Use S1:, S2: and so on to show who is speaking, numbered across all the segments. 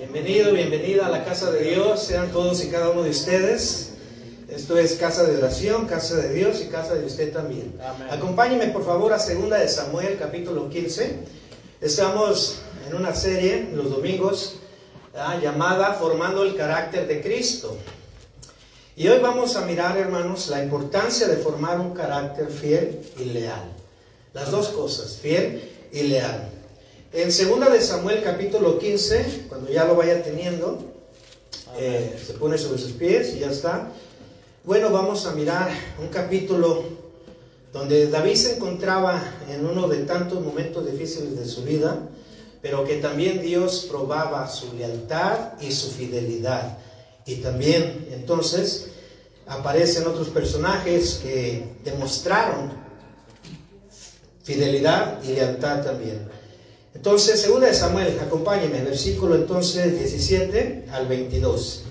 S1: Bienvenido, bienvenida a la casa de Dios, sean todos y cada uno de ustedes. Esto es casa de oración, casa de Dios y casa de usted también. Amén. Acompáñeme por favor a 2 de Samuel, capítulo 15. Estamos en una serie los domingos llamada Formando el carácter de Cristo. Y hoy vamos a mirar, hermanos, la importancia de formar un carácter fiel y leal. Las dos cosas, fiel y leal. En 2 de Samuel capítulo 15, cuando ya lo vaya teniendo, se pone sobre sus pies y ya está. Bueno, vamos a mirar un capítulo donde David se encontraba en uno de tantos momentos difíciles de su vida, pero que también Dios probaba su lealtad y su fidelidad. Y también entonces aparecen otros personajes que demostraron fidelidad y lealtad también. Entonces, 2 de Samuel, acompáñenme, versículo entonces 17 al 22.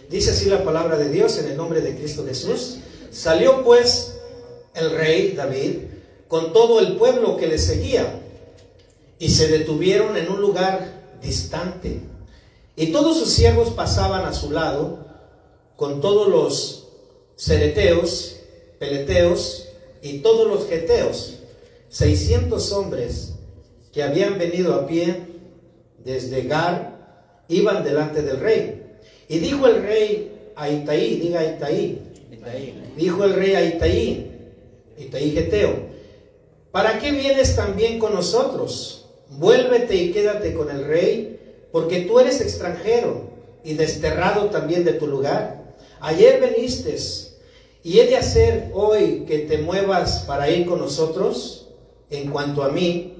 S1: Dice así la palabra de Dios en el nombre de Cristo Jesús. Salió pues el rey David con todo el pueblo que le seguía y se detuvieron en un lugar distante. Y todos sus siervos pasaban a su lado con todos los cereteos, peleteos y todos los geteos, 600 hombres que habían venido a pie desde Gar, iban delante del rey. Y dijo el rey a Itaí, diga Itaí, dijo el rey a Itaí geteo, ¿para qué vienes también con nosotros? Vuélvete y quédate con el rey, porque tú eres extranjero y desterrado también de tu lugar. Ayer viniste, y he de hacer hoy que te muevas para ir con nosotros. En cuanto a mí,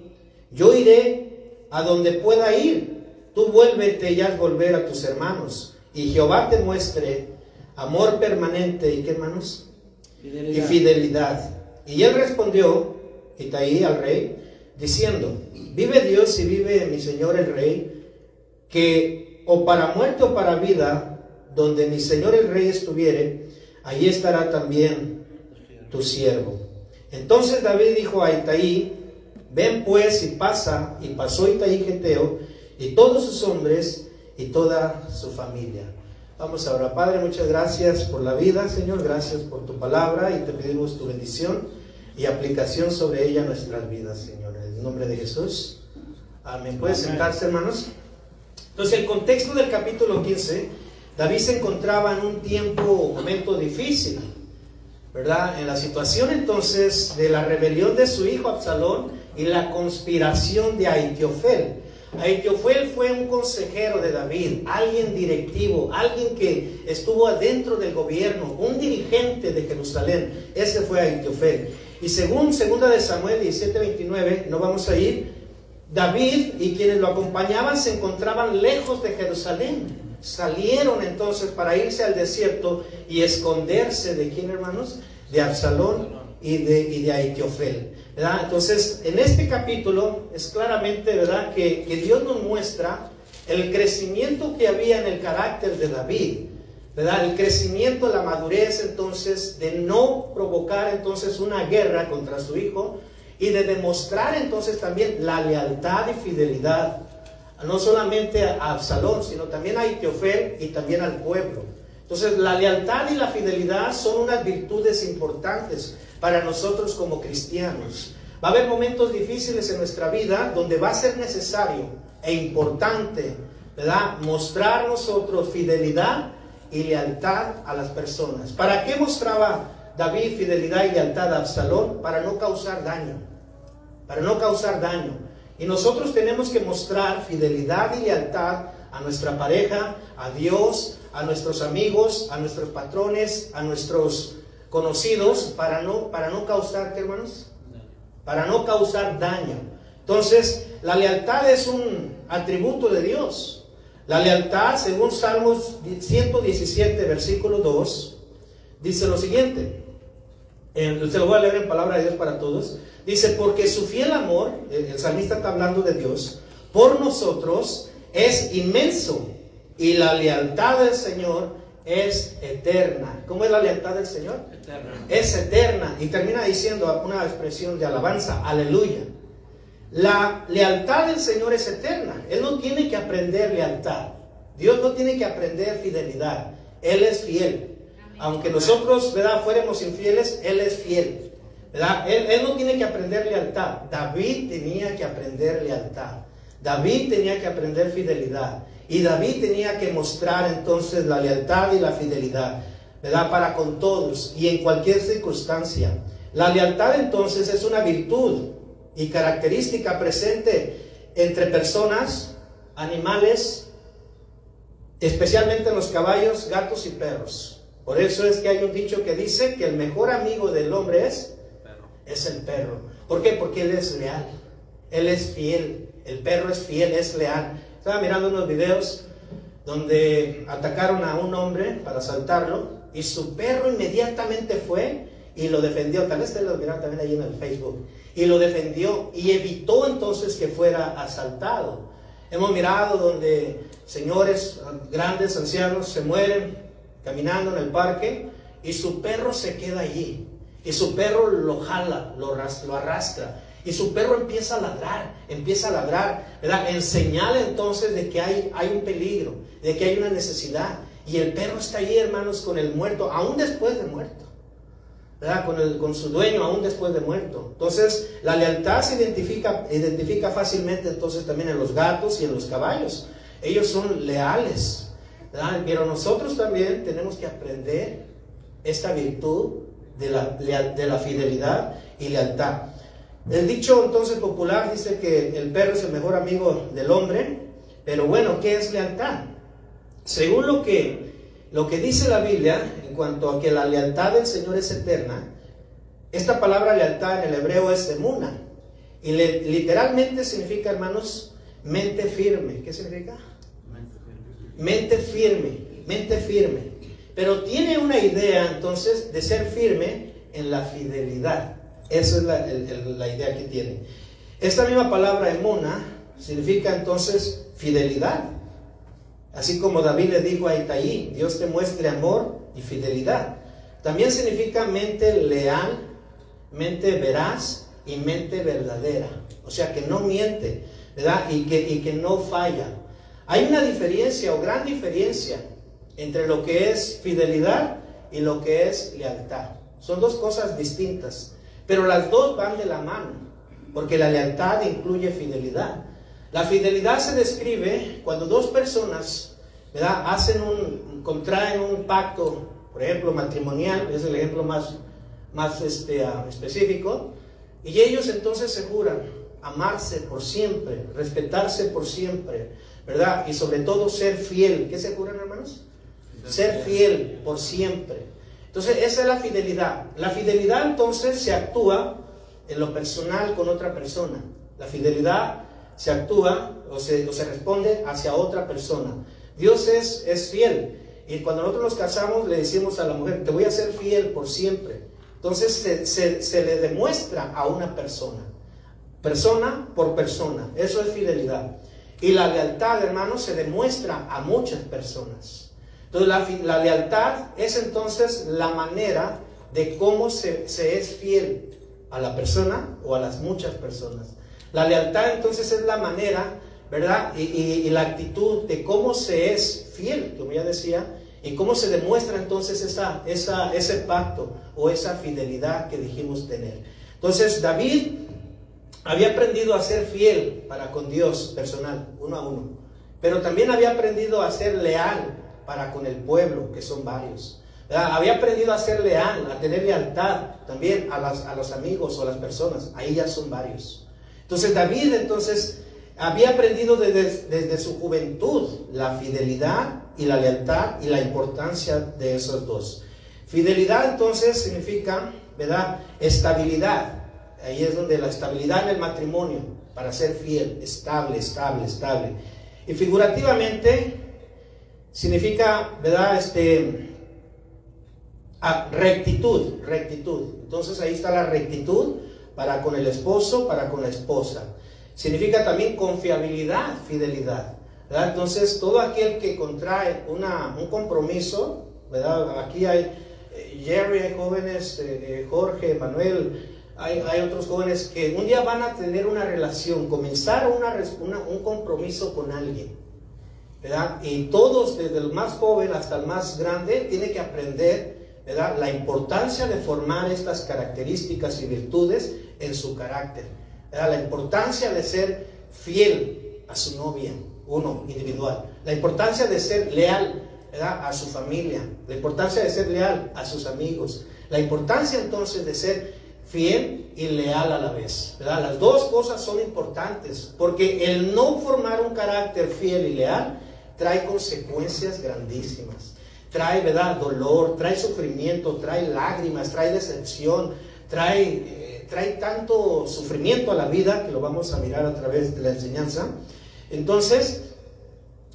S1: yo iré a donde pueda ir. Tú vuélvete y haz volver a tus hermanos, y Jehová te muestre amor permanente. ¿Y qué, hermanos? Fidelidad. Y fidelidad. Y él respondió, Itaí, al rey, diciendo, vive Dios y vive mi señor el rey, que o para muerte o para vida, donde mi señor el rey estuviere, allí estará también tu siervo. Entonces David dijo a Itaí, ven pues y pasa. Y pasó Itaí geteo y todos sus hombres y toda su familia. Vamos ahora. Padre, muchas gracias por la vida, Señor, gracias por tu palabra, y te pedimos tu bendición y aplicación sobre ella en nuestras vidas, Señor, en el nombre de Jesús. Amén. ¿Pueden sentarse, hermanos? Entonces, el contexto del capítulo 15, David se encontraba en un momento difícil, ¿verdad? En la situación entonces de la rebelión de su hijo Absalón y la conspiración de Ahitiofel. Ahitiofel fue un consejero de David, alguien directivo, alguien que estuvo adentro del gobierno, un dirigente de Jerusalén. Ese fue Ahitiofel. Y según 2 de Samuel 17:29, no vamos a ir, David y quienes lo acompañaban se encontraban lejos de Jerusalén. Salieron entonces para irse al desierto y esconderse ¿de quién, hermanos? De Absalón y de Ahitiofel, ¿verdad? Entonces, en este capítulo es claramente, ¿verdad?, que Dios nos muestra el crecimiento que había en el carácter de David, ¿verdad? El crecimiento, la madurez entonces de no provocar entonces una guerra contra su hijo y de demostrar entonces también la lealtad y fidelidad, no solamente a Absalón, sino también a Ahitiofel y también al pueblo. Entonces, la lealtad y la fidelidad son unas virtudes importantes para nosotros como cristianos. Va a haber momentos difíciles en nuestra vida donde va a ser necesario e importante, ¿verdad?, mostrar nosotros fidelidad y lealtad a las personas. ¿Para qué mostraba David fidelidad y lealtad a Absalón? Para no causar daño. Para no causar daño. Y nosotros tenemos que mostrar fidelidad y lealtad a nuestra pareja, a Dios, a nuestros amigos, a nuestros patrones, a nuestros conocidos, para no causar, ¿qué, hermanos? Para no causar daño. Entonces, la lealtad es un atributo de Dios. La lealtad, según Salmos 117, versículo 2, dice lo siguiente. Se lo voy a leer en palabra de Dios para todos. Dice, porque su fiel amor, el salmista está hablando de Dios, por nosotros es inmenso, y la lealtad del Señor es eterna. ¿Cómo es la lealtad del Señor? Eterna. Es eterna. Y termina diciendo una expresión de alabanza, aleluya. La lealtad del Señor es eterna. Él no tiene que aprender lealtad. Dios no tiene que aprender fidelidad. Él es fiel. Aunque nosotros, ¿verdad?, fuéramos infieles, Él es fiel, ¿verdad? Él no tiene que aprender lealtad. David tenía que aprender lealtad. David tenía que aprender fidelidad. Y David tenía que mostrar entonces la lealtad y la fidelidad, ¿verdad?, para con todos y en cualquier circunstancia. La lealtad entonces es una virtud y característica presente entre personas, animales, especialmente en los caballos, gatos y perros. Por eso es que hay un dicho que dice que el mejor amigo del hombre es el perro. ¿Por qué? Porque él es leal, él es fiel. El perro es fiel, es leal. Estaba mirando unos videos donde atacaron a un hombre para asaltarlo y su perro inmediatamente fue y lo defendió. Tal vez ustedes lo vieron también ahí en el Facebook. Y lo defendió y evitó entonces que fuera asaltado. Hemos mirado donde señores grandes, ancianos, se mueren caminando en el parque y su perro se queda allí. Y su perro lo jala, lo arrastra. Y su perro empieza a ladrar, ¿verdad? En señal entonces de que hay un peligro, de que hay una necesidad. Y el perro está allí, hermanos, con el muerto, aún después de muerto, ¿verdad? Con su dueño, aún después de muerto. Entonces, la lealtad se identifica fácilmente entonces también en los gatos y en los caballos. Ellos son leales, ¿verdad? Pero nosotros también tenemos que aprender esta virtud de la fidelidad y lealtad. El dicho entonces popular dice que el perro es el mejor amigo del hombre, pero bueno, ¿qué es lealtad? Según lo que dice la Biblia en cuanto a que la lealtad del Señor es eterna, esta palabra lealtad en el hebreo es emuna, y literalmente significa, hermanos, mente firme. ¿Qué significa? Mente firme. Pero tiene una idea entonces de ser firme en la fidelidad. Esa es la idea que tiene. Esta misma palabra emuna significa entonces fidelidad. Así como David le dijo a Itaí, Dios te muestre amor y fidelidad. También significa mente leal, mente veraz y mente verdadera. O sea, que no miente, ¿verdad? Y que no falla. Hay una diferencia o gran diferencia entre lo que es fidelidad y lo que es lealtad. Son dos cosas distintas. Pero las dos van de la mano, porque la lealtad incluye fidelidad. La fidelidad se describe cuando dos personas, ¿verdad?, contraen un pacto, por ejemplo, matrimonial, es el ejemplo más específico, y ellos entonces se juran amarse por siempre, respetarse por siempre, ¿verdad? Y sobre todo ser fiel. ¿Qué se juran, hermanos? Ser fiel por siempre. Entonces, esa es la fidelidad. La fidelidad entonces se actúa en lo personal con otra persona. La fidelidad se actúa o se responde hacia otra persona. Dios es fiel. Y cuando nosotros nos casamos, le decimos a la mujer, te voy a ser fiel por siempre. Entonces, se le demuestra a una persona. Persona por persona. Eso es fidelidad. Y la lealtad, hermanos, se demuestra a muchas personas. Entonces la lealtad es entonces la manera de cómo se es fiel a la persona o a las muchas personas. La lealtad entonces es la manera, ¿verdad? Y la actitud de cómo se es fiel, como ya decía, y cómo se demuestra entonces ese pacto o esa fidelidad que dijimos tener. Entonces David había aprendido a ser fiel para con Dios personal, uno a uno, pero también había aprendido a ser leal para con el pueblo, que son varios, ¿verdad? Había aprendido a ser leal, a tener lealtad también a los amigos o a las personas. Ahí ya son varios. Entonces David entonces había aprendido desde su juventud la fidelidad y la lealtad y la importancia de esos dos. Fidelidad entonces significa, ¿verdad?, estabilidad. Ahí es donde la estabilidad en el matrimonio, para ser fiel, estable. Y figurativamente significa, ¿verdad?, rectitud. Entonces ahí está la rectitud para con el esposo, para con la esposa. Significa también confiabilidad, fidelidad, ¿verdad? Entonces todo aquel que contrae un compromiso, ¿verdad? Aquí hay Jerry, hay jóvenes, Jorge, Manuel, hay otros jóvenes que un día van a tener una relación, comenzar un compromiso con alguien. ¿verdad? Y todos, desde el más joven hasta el más grande, tiene que aprender, ¿verdad?, la importancia de formar estas características y virtudes en su carácter, ¿verdad? La importancia de ser fiel a su novia, uno, individual. La importancia de ser leal, ¿verdad?, a su familia. La importancia de ser leal a sus amigos. La importancia entonces de ser fiel y leal a la vez, ¿verdad? Las dos cosas son importantes, porque el no formar un carácter fiel y leal trae consecuencias grandísimas. Trae, ¿verdad?, dolor, trae sufrimiento, trae lágrimas, trae decepción, trae tanto sufrimiento a la vida, que lo vamos a mirar a través de la enseñanza. Entonces,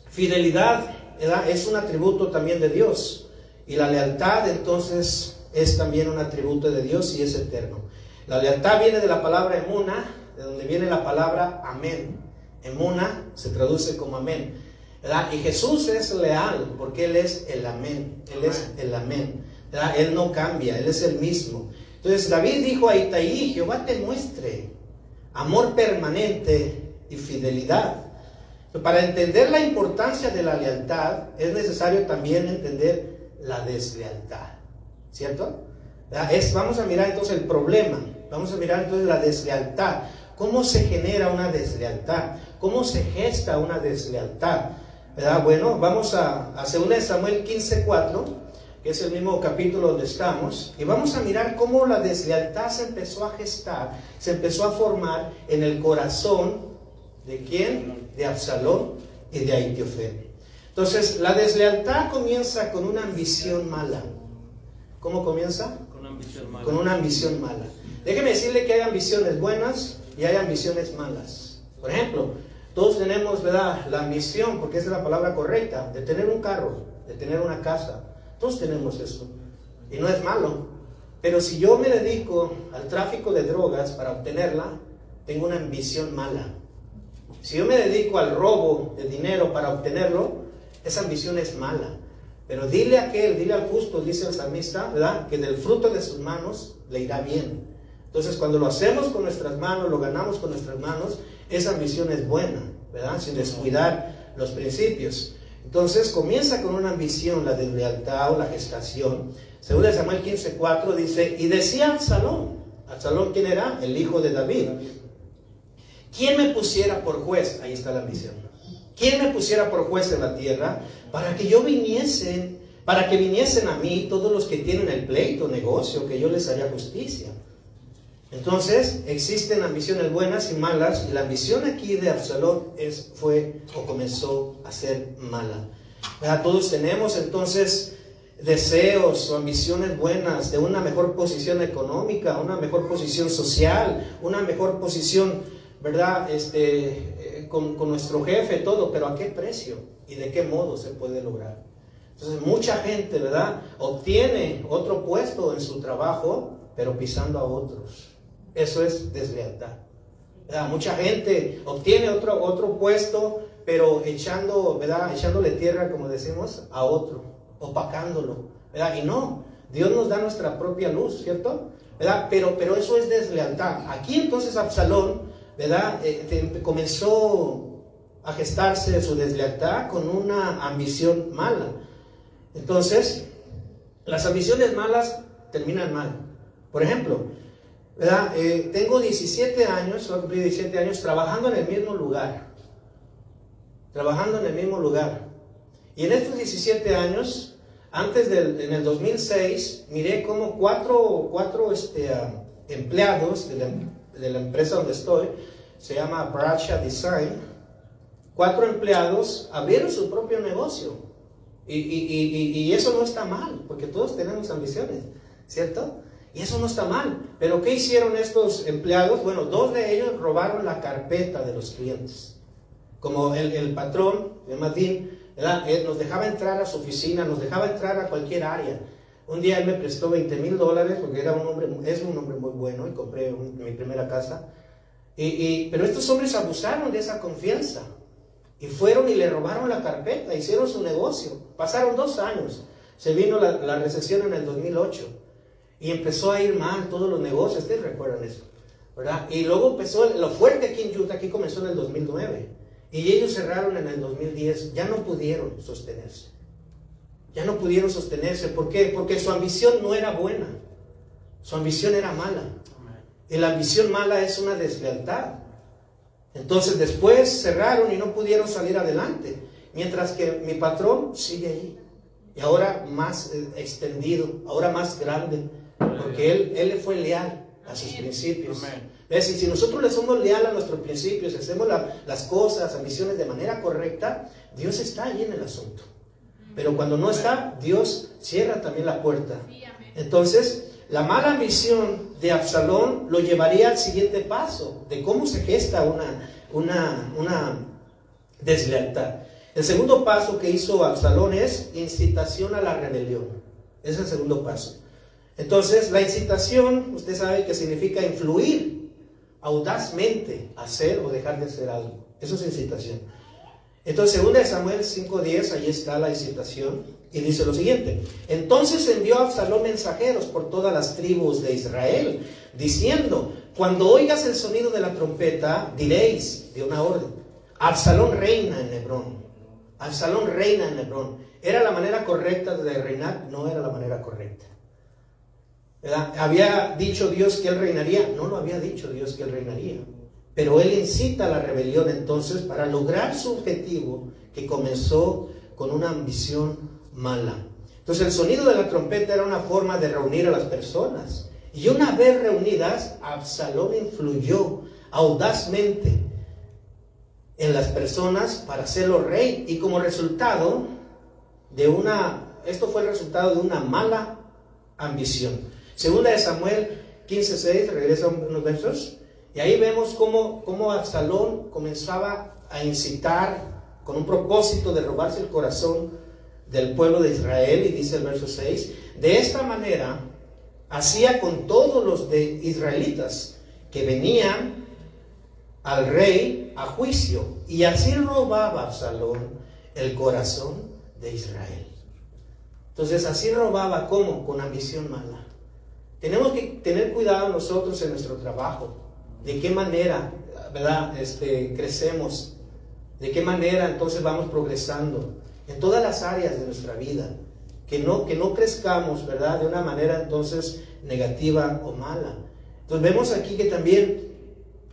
S1: fidelidad, ¿verdad?, es un atributo también de Dios, y la lealtad entonces es también un atributo de Dios y es eterno. La lealtad viene de la palabra emuna, de donde viene la palabra amén. Emuna se traduce como amén, ¿verdad? Y Jesús es leal porque Él es el amén. Él es el amén, ¿verdad? Él no cambia, Él es el mismo. Entonces David dijo a Itaí: Jehová te muestre amor permanente y fidelidad. Para entender la importancia de la lealtad es necesario también entender la deslealtad, ¿cierto? Vamos a mirar entonces el problema, vamos a mirar entonces la deslealtad. ¿Cómo se genera una deslealtad? ¿Cómo se gesta una deslealtad? ¿Verdad? Bueno, vamos a 2 Samuel 15:4, que es el mismo capítulo donde estamos, y vamos a mirar cómo la deslealtad se empezó a gestar, se empezó a formar en el corazón ¿de quién? De Absalón y de Ahitofel. Entonces, la deslealtad comienza con una ambición mala. ¿Cómo comienza?
S2: Con una ambición mala.
S1: Con una ambición mala. Déjeme decirle que hay ambiciones buenas y hay ambiciones malas. Por ejemplo, todos tenemos, ¿verdad?, la ambición, porque esa es la palabra correcta, de tener un carro, de tener una casa. Todos tenemos eso. Y no es malo. Pero si yo me dedico al tráfico de drogas para obtenerla, tengo una ambición mala. Si yo me dedico al robo de dinero para obtenerlo, esa ambición es mala. Pero dile al justo, dice el salmista, ¿verdad?, que del fruto de sus manos le irá bien. Entonces, cuando lo hacemos con nuestras manos, lo ganamos con nuestras manos, esa ambición es buena, ¿verdad?, sin descuidar los principios. Entonces, comienza con una ambición, la deslealtad o la gestación. Según Samuel 15:4 dice: y decía Absalón, ¿quién era? El hijo de David. ¿Quién me pusiera por juez? Ahí está la ambición. ¿Quién me pusiera por juez en la tierra para que viniesen a mí todos los que tienen el pleito, negocio, que yo les haría justicia? Entonces, existen ambiciones buenas y malas, y la ambición aquí de Absalón comenzó a ser mala. ¿Verdad? Todos tenemos entonces deseos o ambiciones buenas de una mejor posición económica, una mejor posición social, una mejor posición, ¿verdad?, con nuestro jefe, todo, pero ¿a qué precio y de qué modo se puede lograr? Entonces, mucha gente, ¿verdad?, obtiene otro puesto en su trabajo, pero pisando a otros. Eso es deslealtad, ¿verdad? Mucha gente obtiene otro puesto, pero echándole tierra, como decimos, a otro, opacándolo, ¿verdad? Y no, Dios nos da nuestra propia luz, ¿cierto? ¿Verdad? Pero eso es deslealtad. Aquí entonces Absalón, ¿verdad?, comenzó a gestarse su deslealtad con una ambición mala. Entonces, las ambiciones malas terminan mal. Por ejemplo, ¿verdad?, tengo 17 años, voy a cumplir 17 años trabajando en el mismo lugar. Y en estos 17 años, en el 2006, miré como cuatro empleados de la empresa donde estoy, se llama Bracha Design. 4 empleados abrieron su propio negocio, y eso no está mal, porque todos tenemos ambiciones, ¿cierto? Y eso no está mal. Pero ¿qué hicieron estos empleados? Bueno, 2 de ellos robaron la carpeta de los clientes. Como el patrón, el Madín, ¿verdad?, nos dejaba entrar a su oficina, nos dejaba entrar a cualquier área. Un día él me prestó $20,000 porque es un hombre muy bueno, y compré mi primera casa. Pero estos hombres abusaron de esa confianza y fueron y le robaron la carpeta, hicieron su negocio. Pasaron 2 años, se vino la recesión en el 2008 y empezó a ir mal todos los negocios. Ustedes recuerdan eso, ¿verdad? Y luego empezó lo fuerte aquí en Utah, aquí comenzó en el 2009. Y ellos cerraron en el 2010, ya no pudieron sostenerse. Ya no pudieron sostenerse. ¿Por qué? Porque su ambición no era buena. Su ambición era mala. Y la ambición mala es una deslealtad. Entonces después cerraron y no pudieron salir adelante. Mientras que mi patrón sigue ahí. Y ahora más extendido, ahora más grande. Porque él le fue leal a sus principios. Es decir, si nosotros le somos leal a nuestros principios, hacemos las cosas, ambiciones de manera correcta, Dios está ahí en el asunto. Pero cuando no está, Dios cierra también la puerta. Entonces, la mala ambición de Absalón lo llevaría al siguiente paso, de cómo se gesta una deslealtad. El segundo paso que hizo Absalón es incitación a la rebelión. Ese es el segundo paso. Entonces, la incitación, usted sabe que significa influir audazmente, hacer o dejar de hacer algo. Eso es incitación. Entonces, 2 Samuel 5:10, ahí está la incitación, y dice lo siguiente: entonces envió Absalón mensajeros por todas las tribus de Israel, diciendo: cuando oigas el sonido de la trompeta, diréis, de una orden, Absalón reina en Hebrón. Absalón reina en Hebrón. ¿Era la manera correcta de reinar? No era la manera correcta. ¿Verdad? ¿Había dicho Dios que él reinaría? No lo había dicho Dios que él reinaría. Pero él incita a la rebelión entonces para lograr su objetivo, que comenzó con una ambición mala. Entonces el sonido de la trompeta era una forma de reunir a las personas. Y una vez reunidas, Absalón influyó audazmente en las personas para hacerlo rey. Y como resultado esto fue el resultado de una mala ambición. 2 Samuel 15:6, regresa unos versos. Y ahí vemos cómo Absalón comenzaba a incitar con un propósito de robarse el corazón del pueblo de Israel. Y dice el verso 6, de esta manera hacía con todos los de israelitas que venían al rey a juicio. Y así robaba Absalón el corazón de Israel. Entonces así robaba, ¿cómo? Con ambición mala. Tenemos que tener cuidado nosotros en nuestro trabajo. ¿De qué manera, verdad, crecemos? ¿De qué manera entonces vamos progresando? En todas las áreas de nuestra vida. Que no crezcamos, ¿verdad? De una manera entonces negativa o mala. Entonces vemos aquí que también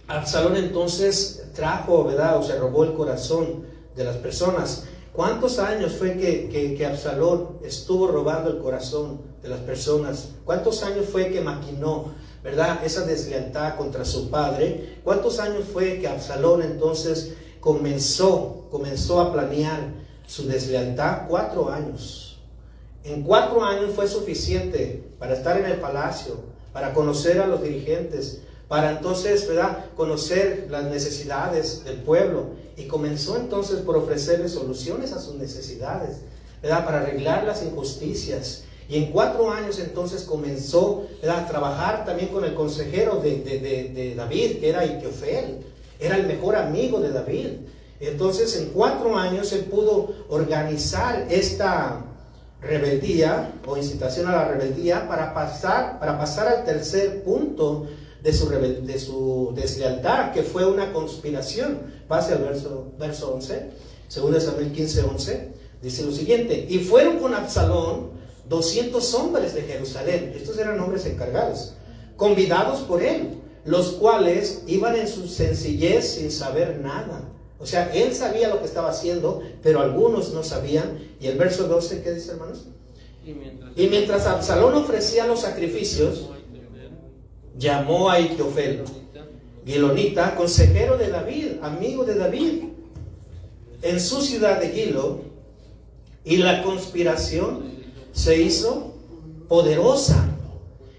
S1: Absalón entonces trajo, ¿verdad? O se robó el corazón de las personas. ¿Cuántos años fue que Absalón estuvo robando el corazón de las personas? ¿Cuántos años fue que maquinó, ¿verdad?, esa deslealtad contra su padre? ¿Cuántos años fue que Absalón entonces comenzó a planear su deslealtad? 4 años. En 4 años fue suficiente para estar en el palacio, para conocer a los dirigentes, para entonces, ¿verdad?, conocer las necesidades del pueblo. Y comenzó entonces por ofrecerles soluciones a sus necesidades, ¿verdad?, para arreglar las injusticias. Y en 4 años entonces comenzó, ¿verdad?, a trabajar también con el consejero de David, que era Ahitofel. Era el mejor amigo de David. Entonces en 4 años él pudo organizar esta rebeldía o incitación a la rebeldía para pasar al tercer punto de su deslealtad, que fue una conspiración. Pase al verso 11, 2 Samuel 15:11, dice lo siguiente: y fueron con Absalón 200 hombres de Jerusalén, estos eran hombres encargados, convidados por él, los cuales iban en su sencillez sin saber nada. O sea, él sabía lo que estaba haciendo, pero algunos no sabían. Y el verso 12, ¿qué dice, hermanos? Y mientras Absalón ofrecía los sacrificios, llamó a Ahitofel, Gilonita, consejero de David, amigo de David, en su ciudad de Gilo, y la conspiración se hizo poderosa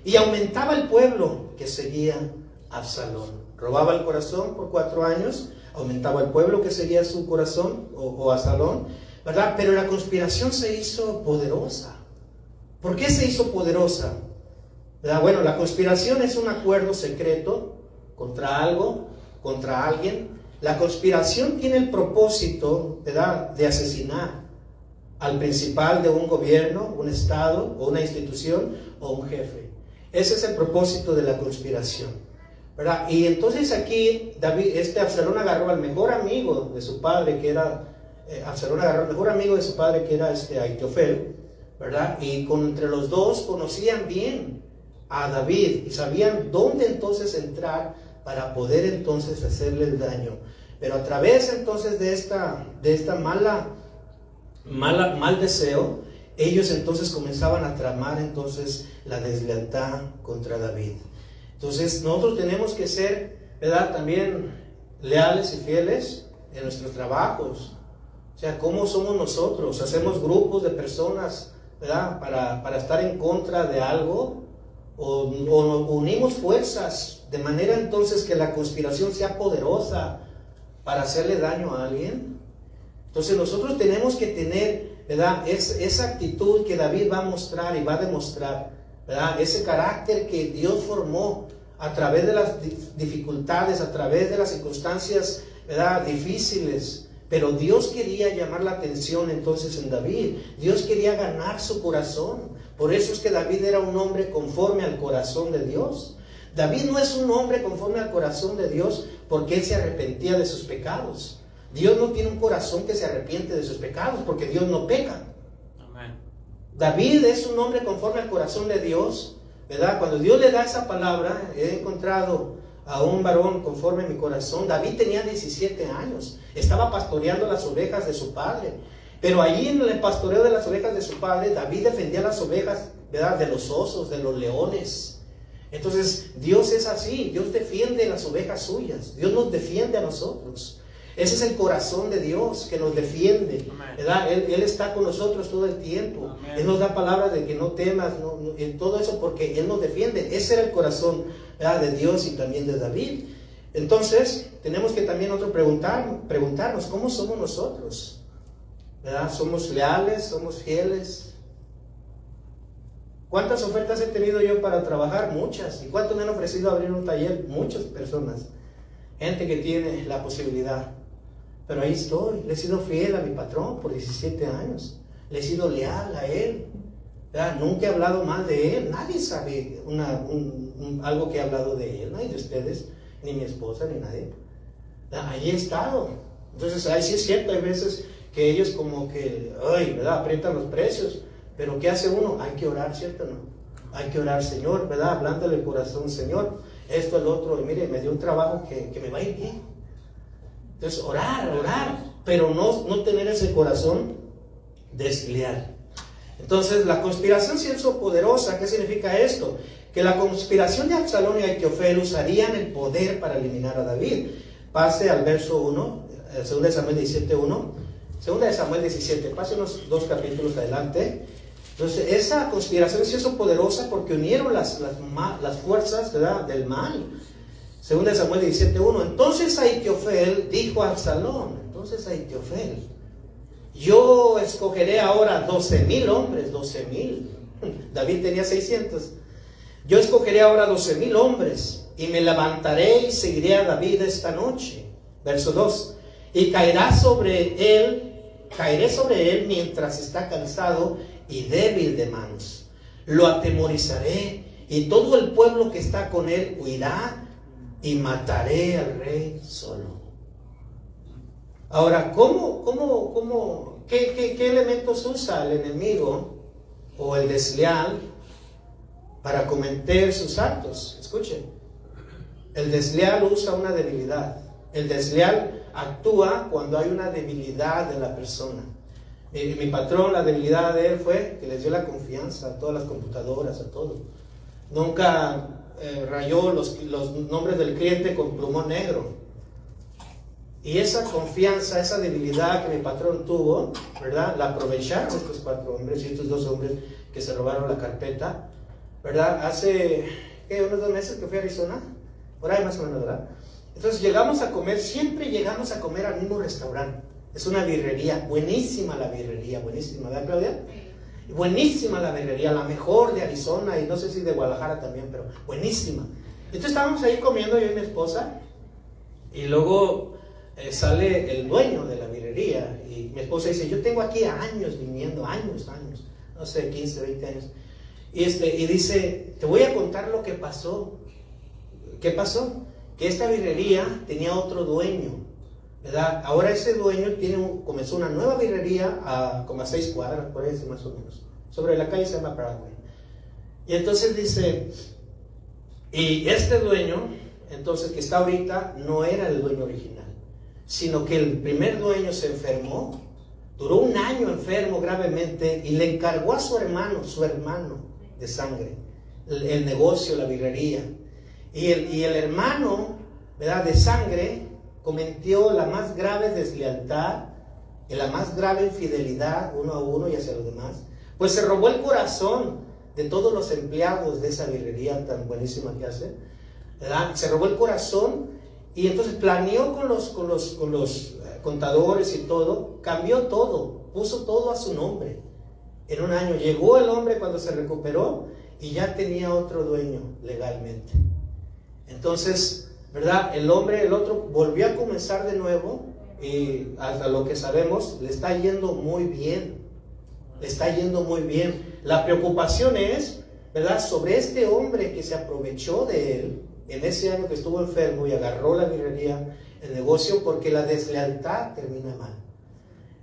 S1: y aumentaba el pueblo que seguía a Absalón. Robaba el corazón por 4 años, aumentaba el pueblo que seguía su corazón o Absalón, ¿verdad? Pero la conspiración se hizo poderosa. ¿Por qué se hizo poderosa? ¿Verdad? Bueno, la conspiración es un acuerdo secreto contra algo, contra alguien. La conspiración tiene el propósito, ¿verdad?, de asesinar al principal de un gobierno, un estado o una institución o un jefe. Ese es el propósito de la conspiración. ¿verdad? Y entonces aquí Absalón agarró al mejor amigo de su padre, que era Ahitofel, ¿verdad? Y entre los dos conocían bien a David y sabían dónde entonces entrar para poder entonces hacerle el daño. Pero a través entonces de esta mal deseo, ellos entonces comenzaban a tramar entonces la deslealtad contra David. Entonces nosotros tenemos que ser, ¿verdad?, también leales y fieles en nuestros trabajos. O sea, ¿cómo somos nosotros? ¿Hacemos grupos de personas, ¿verdad?, para estar en contra de algo? ¿O unimos fuerzas de manera entonces que la conspiración sea poderosa para hacerle daño a alguien? Entonces nosotros tenemos que tener, ¿verdad?, esa actitud que David va a mostrar y va a demostrar, ¿verdad?, ese carácter que Dios formó a través de las dificultades, a través de las circunstancias, ¿verdad?, difíciles. Pero Dios quería llamar la atención entonces en David. Dios quería ganar su corazón. Por eso es que David era un hombre conforme al corazón de Dios. David no es un hombre conforme al corazón de Dios porque él se arrepentía de sus pecados. Dios no tiene un corazón que se arrepiente de sus pecados porque Dios no peca. Amén. David es un hombre conforme al corazón de Dios, ¿verdad? Cuando Dios le da esa palabra, he encontrado a un varón conforme a mi corazón. David tenía 17 años, estaba pastoreando las ovejas de su padre, pero allí en el pastoreo de las ovejas de su padre, David defendía las ovejas, ¿verdad?, de los osos, de los leones. Entonces Dios es así, Dios defiende las ovejas suyas, Dios nos defiende a nosotros. Ese es el corazón de Dios que nos defiende, ¿verdad? Él está con nosotros todo el tiempo. Amén. Él nos da palabras de que no temas, en todo eso porque Él nos defiende. Ese era el corazón, ¿verdad?, de Dios y también de David. Entonces tenemos que también preguntarnos ¿cómo somos nosotros? ¿Verdad? ¿Somos leales? ¿Somos fieles? ¿Cuántas ofertas he tenido yo para trabajar? Muchas. ¿Y cuánto me han ofrecido abrir un taller? Muchas personas. Gente que tiene la posibilidad. Pero ahí estoy. Le he sido fiel a mi patrón por 17 años. Le he sido leal a él. ¿Verdad? Nunca he hablado mal de él. Nadie sabe algo que he hablado de él. Nadie de ustedes, ni mi esposa, ni nadie. ¿Verdad? Ahí he estado. Entonces, ahí sí es cierto. Hay veces que ellos como que, ¿verdad?, aprietan los precios. Pero ¿qué hace uno? Hay que orar, ¿cierto o no? Hay que orar, Señor, ¿verdad? Hablándole el corazón, Señor, esto, el otro, y mire, me dio un trabajo que me va a ir bien. Entonces, orar, pero no tener ese corazón desleal. Entonces, la conspiración se hizo poderosa. ¿Qué significa esto? Que la conspiración de Absalón y Ahitofel usarían el poder para eliminar a David. Pase al verso 1, 2 de Samuel 17:1. 2 de Samuel 17, pase unos 2 capítulos adelante. Entonces, esa conspiración se hizo poderosa porque unieron las fuerzas, ¿verdad?, del mal. 2 de Samuel 17:1. Entonces Ahitofel dijo a Absalón, yo escogeré ahora 12,000 hombres, 12,000. David tenía 600. Yo escogeré ahora 12,000 hombres y me levantaré y seguiré a David esta noche. Verso 2. Y caeré sobre él mientras está cansado y débil de manos. Lo atemorizaré y todo el pueblo que está con él huirá y mataré al rey solo. Ahora, qué elementos usa el enemigo o el desleal para cometer sus actos? Escuchen, el desleal usa una debilidad. El desleal actúa cuando hay una debilidad de la persona. Mi patrón, la debilidad de él fue que les dio la confianza a todas las computadoras, a todo. Nunca rayó los nombres del cliente con plumón negro. Y esa confianza, esa debilidad que mi patrón tuvo, ¿verdad?, la aprovecharon estos 4 hombres y estos 2 hombres que se robaron la carpeta, ¿verdad? Hace unos 2 meses que fui a Arizona, por ahí más o menos, ¿verdad? Entonces siempre llegamos a comer al mismo restaurante. Es una birrería, buenísima la birrería, buenísima, ¿verdad, Claudia? Buenísima la birrería, la mejor de Arizona y no sé si de Guadalajara también, pero buenísima. Entonces estábamos ahí comiendo yo y mi esposa y luego sale el dueño de la birrería y mi esposa dice, yo tengo aquí años viniendo, años, no sé, 15, 20 años. Y dice, te voy a contar lo que pasó ¿qué pasó? Que esta birrería tenía otro dueño, ¿verdad? Ahora ese dueño comenzó una nueva birrería como a 6 cuadras, por ahí más o menos. Sobre la calle se llama Broadway. Y entonces dice, y este dueño, entonces que está ahorita, no era el dueño original, sino que el primer dueño se enfermó, duró un año enfermo gravemente y le encargó a su hermano de sangre, el negocio, la birrería. Y el hermano, ¿verdad?, de sangre cometió la más grave deslealtad y la más grave infidelidad uno a uno y hacia los demás. Pues se robó el corazón de todos los empleados de esa birrería tan buenísima que hace, ¿verdad? Se robó el corazón y entonces planeó con los contadores y todo, cambió todo, puso todo a su nombre. En un año llegó el hombre cuando se recuperó y ya tenía otro dueño legalmente. Entonces, ¿verdad? El otro volvió a comenzar de nuevo y hasta lo que sabemos le está yendo muy bien. Le está yendo muy bien. La preocupación es, ¿verdad?, sobre este hombre que se aprovechó de él en ese año que estuvo enfermo y agarró la birrería, el negocio, porque la deslealtad termina mal.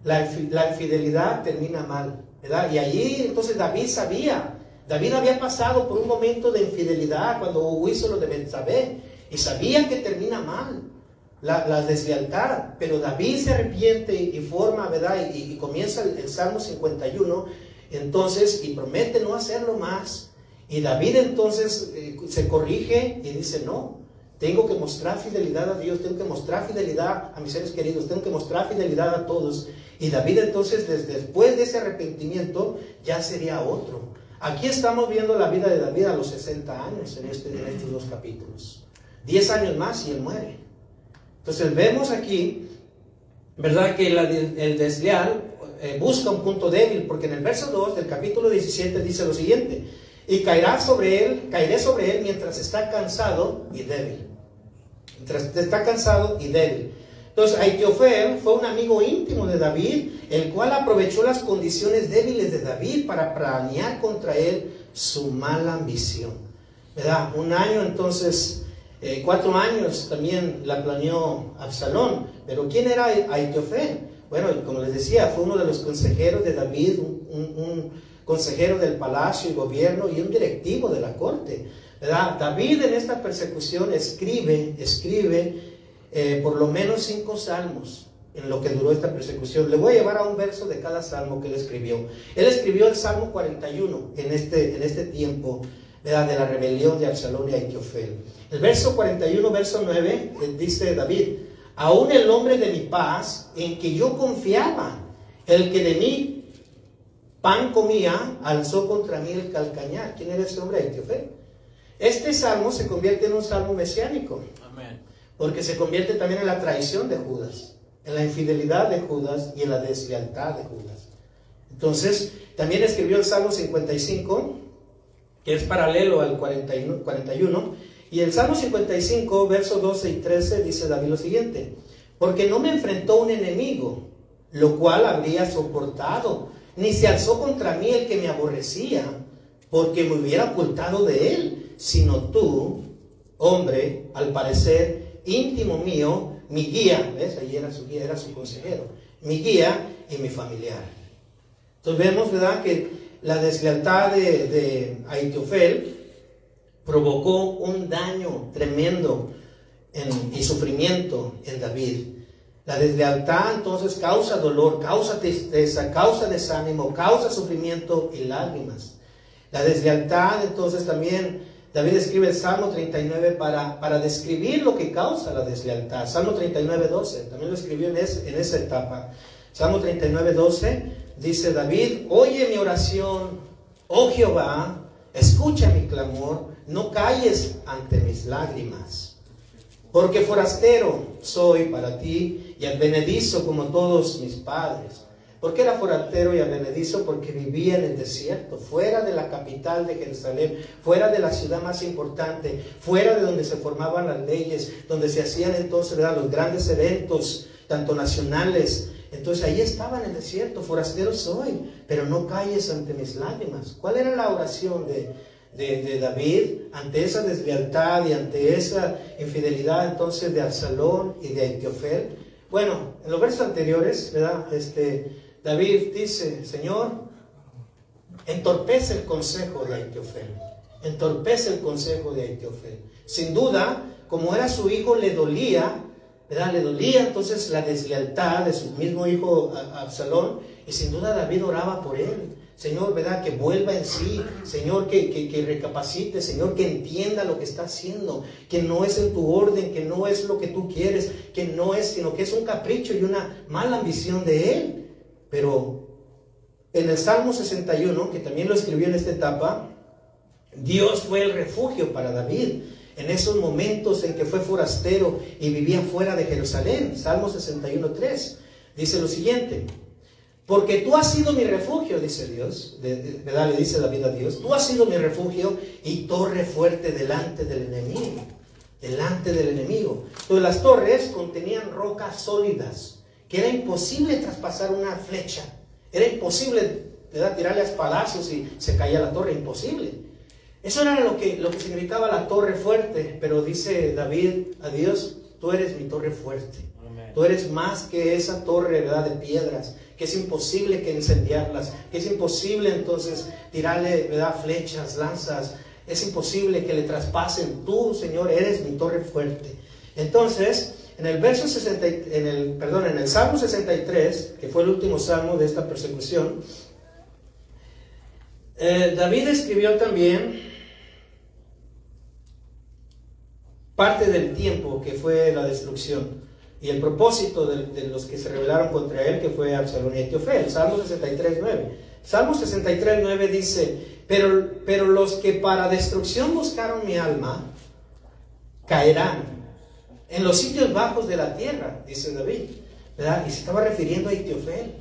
S1: La infidelidad termina mal, ¿verdad? Y allí entonces David sabía. David había pasado por un momento de infidelidad cuando hizo lo de Betsabé y sabía que termina mal la deslealtad, pero David se arrepiente y forma, ¿verdad? Y comienza el Salmo 51 entonces y promete no hacerlo más. Y David entonces se corrige y dice, no, tengo que mostrar fidelidad a Dios, tengo que mostrar fidelidad a mis seres queridos, tengo que mostrar fidelidad a todos. Y David entonces después de ese arrepentimiento ya sería otro. Aquí estamos viendo la vida de David a los 60 años en estos 2 capítulos. 10 años más y él muere. Entonces vemos aquí, ¿verdad?, que el desleal busca un punto débil, porque en el verso 2 del capítulo 17 dice lo siguiente: y caeré sobre él mientras está cansado y débil. Mientras está cansado y débil. Entonces Ahitofel fue un amigo íntimo de David, el cual aprovechó las condiciones débiles de David para planear contra él su mala ambición, ¿verdad? Un año entonces, 4 años también la planeó Absalón. Pero ¿quién era Ahitofel? Bueno, como les decía, fue uno de los consejeros de David, un consejero del palacio y gobierno y un directivo de la corte, ¿verdad? David en esta persecución escribe por lo menos 5 salmos en lo que duró esta persecución. Le voy a llevar a un verso de cada salmo que él escribió. Él escribió el Salmo 41 en este tiempo, ¿verdad?, de la rebelión de Absalón y Ahitofel. El verso 41, verso 9, dice David: aún el hombre de mi paz, en que yo confiaba, el que de mí pan comía, alzó contra mí el calcañar. ¿Quién era ese hombre? Ahitofel. Este salmo se convierte en un salmo mesiánico. Amén. Porque se convierte también en la traición de Judas, en la infidelidad de Judas y en la deslealtad de Judas. Entonces, también escribió el Salmo 55, que es paralelo al 41. Y el Salmo 55, versos 12 y 13, dice David lo siguiente: porque no me enfrentó un enemigo, lo cual habría soportado, ni se alzó contra mí el que me aborrecía, porque me hubiera ocultado de él, sino tú, hombre, al parecer íntimo mío, mi guía. ¿Ves? Ahí era su guía, era su consejero, mi guía y mi familiar. Entonces vemos, ¿verdad?, que la deslealtad de Ahitofel provocó un daño tremendo y sufrimiento en David. La deslealtad entonces causa dolor, causa tristeza, causa desánimo, causa sufrimiento y lágrimas. La deslealtad entonces también, David escribe el Salmo 39 para describir lo que causa la deslealtad. Salmo 39, 12, también lo escribió en esa etapa. Salmo 39, 12, dice David: oye mi oración, oh Jehová, escucha mi clamor, no calles ante mis lágrimas. Porque forastero soy para ti y advenedizo como todos mis padres. ¿Por qué era forastero y advenedizo? Porque vivía en el desierto, fuera de la capital de Jerusalén, fuera de la ciudad más importante, fuera de donde se formaban las leyes, donde se hacían entonces, ¿verdad?, los grandes eventos, tanto nacionales. Entonces ahí estaba en el desierto: forastero soy, pero no calles ante mis lágrimas. ¿Cuál era la oración de David, ante esa deslealtad y ante esa infidelidad entonces de Absalón y de Ahitofel. Bueno, en los versos anteriores, ¿verdad? David dice: Señor, entorpece el consejo de Ahitofel. Entorpece el consejo de Ahitofel. Sin duda, como era su hijo, le dolía, ¿verdad? Le dolía entonces la deslealtad de su mismo hijo Absalón, y sin duda David oraba por él. Señor, ¿verdad? Que vuelva en sí, Señor, que recapacite, Señor, que entienda lo que está haciendo, que no es en tu orden, que no es lo que tú quieres, que no es, sino que es un capricho y una mala ambición de él. Pero en el Salmo 61, que también lo escribió en esta etapa, Dios fue el refugio para David en esos momentos en que fue forastero y vivía fuera de Jerusalén. Salmo 61:3 dice lo siguiente: porque tú has sido mi refugio, dice Dios, ¿verdad? Le dice David a Dios: tú has sido mi refugio y torre fuerte delante del enemigo. Delante del enemigo. Entonces las torres contenían rocas sólidas, que era imposible traspasar una flecha. Era imposible, ¿verdad?, tirarle a espadazos y se caía la torre, imposible. Eso era lo que significaba la torre fuerte. Pero dice David a Dios: tú eres mi torre fuerte. Amén. Tú eres más que esa torre, ¿verdad?, de piedras, que es imposible que incendiarlas, que es imposible entonces tirarle, ¿verdad?, flechas, lanzas. Es imposible que le traspasen. Tú, Señor, eres mi torre fuerte. Entonces, en el Salmo 63, que fue el último salmo de esta persecución, David escribió también parte del tiempo que fue la destrucción y el propósito de los que se rebelaron contra él, que fue Absalón y Ahitofel. Salmo 63:9. Salmo 63:9 dice: pero los que para destrucción buscaron mi alma caerán en los sitios bajos de la tierra, dice David, ¿verdad? Y se estaba refiriendo a Ahitofel.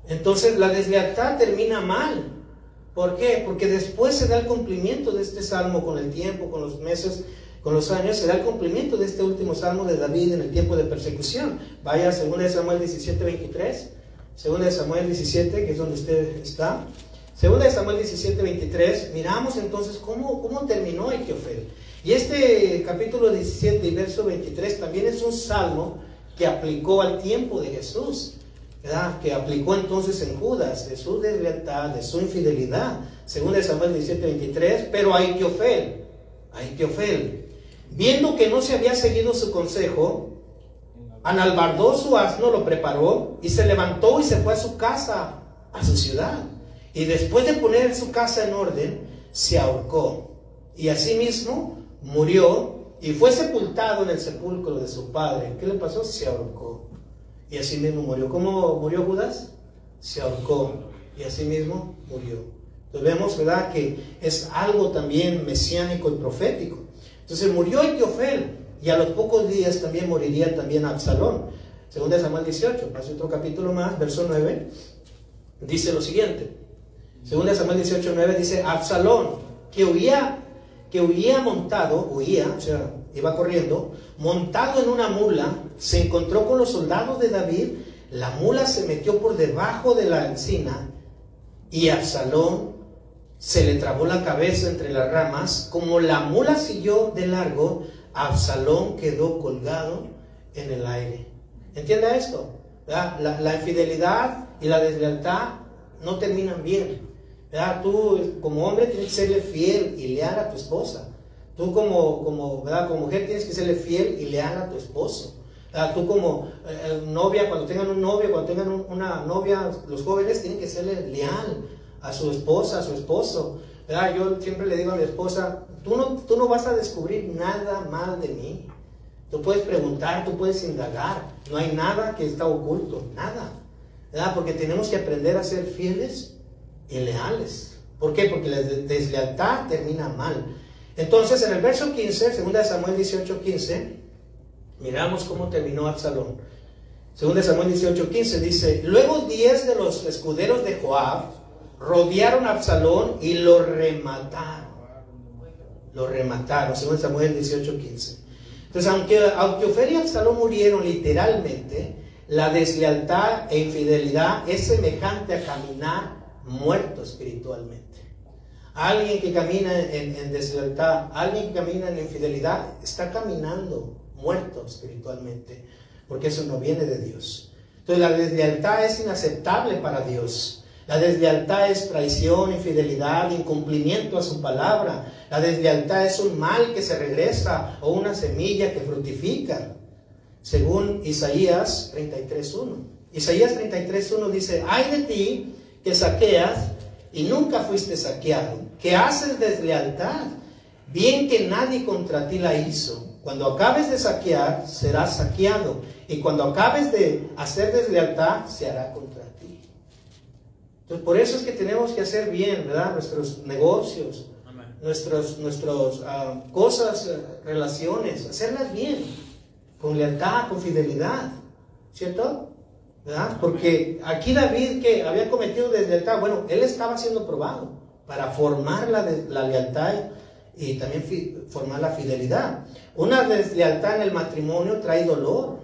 S1: Entonces la deslealtad termina mal. ¿Por qué? Porque después se da el cumplimiento de este salmo con el tiempo, con los meses, con los años. Se da el cumplimiento de este último salmo de David en el tiempo de persecución. Vaya a 2 Samuel 17:23. 2 Samuel 17, que es donde usted está. 2 Samuel 17:23. Miramos entonces cómo terminó Ahitofel. Y este capítulo 17 y verso 23 también es un salmo que aplicó al tiempo de Jesús, ¿verdad? Que aplicó entonces en Judas, de su deslealtad, de su infidelidad. 2 Samuel 17:23. Pero Ahitofel, viendo que no se había seguido su consejo, analbardó su asno, lo preparó y se levantó y se fue a su casa, a su ciudad. Y después de poner su casa en orden, se ahorcó. Y asimismo murió y fue sepultado en el sepulcro de su padre. ¿Qué le pasó? Se ahorcó. Y así mismo murió. ¿Cómo murió Judas? Se ahorcó. Y así mismo murió. Entonces vemos, ¿verdad?, que es algo también mesiánico y profético. Entonces murió Ahitofel. Y a los pocos días también moriría también Absalón. 2 Samuel 18, pase otro capítulo más, verso 9. Dice lo siguiente. 2 Samuel 18:9 dice: Absalón, que huía montado, o sea, iba corriendo, montado en una mula, se encontró con los soldados de David. La mula se metió por debajo de la encina y Absalón se le trabó la cabeza entre las ramas. Como la mula siguió de largo, Absalón quedó colgado en el aire. ¿Entiende esto? La infidelidad y la deslealtad no terminan bien. ¿Verdad? Tú como hombre tienes que serle fiel y leal a tu esposa. Tú como mujer tienes que serle fiel y leal a tu esposo. ¿Verdad? Tú como novia, cuando tengan un novio, cuando tengan una novia, los jóvenes tienen que serle leal a su esposa, a su esposo. ¿Verdad? Yo siempre le digo a mi esposa: tú no vas a descubrir nada mal de mí. Tú puedes preguntar, tú puedes indagar. No hay nada que está oculto, nada. ¿Verdad? Porque tenemos que aprender a ser fieles y leales. ¿Por qué? Porque la deslealtad termina mal. Entonces en el verso 15, 2 Samuel 18:15, miramos cómo terminó Absalón. 2 Samuel 18:15 dice: luego 10 de los escuderos de Joab rodearon a Absalón y lo remataron. 2 Samuel 18:15. Entonces, aunque Ahitofel y Absalón murieron literalmente, la deslealtad e infidelidad es semejante a caminar muerto espiritualmente. Alguien que camina en deslealtad, alguien que camina en infidelidad, está caminando muerto espiritualmente, porque eso no viene de Dios. Entonces la deslealtad es inaceptable para Dios. La deslealtad es traición, infidelidad, incumplimiento a su palabra. La deslealtad es un mal que se regresa o una semilla que fructifica, según Isaías 33:1. Isaías 33:1 dice: ay de ti que saqueas y nunca fuiste saqueado, que haces deslealtad, bien que nadie contra ti la hizo. Cuando acabes de saquear, serás saqueado, y cuando acabes de hacer deslealtad, se hará contra ti. Entonces, por eso es que tenemos que hacer bien, ¿verdad? Nuestros negocios, nuestras cosas, relaciones, hacerlas bien, con lealtad, con fidelidad, ¿cierto? ¿Verdad? Porque aquí David, que había cometido deslealtad, bueno, él estaba siendo probado para formar la lealtad y también formar la fidelidad. Una deslealtad en el matrimonio trae dolor,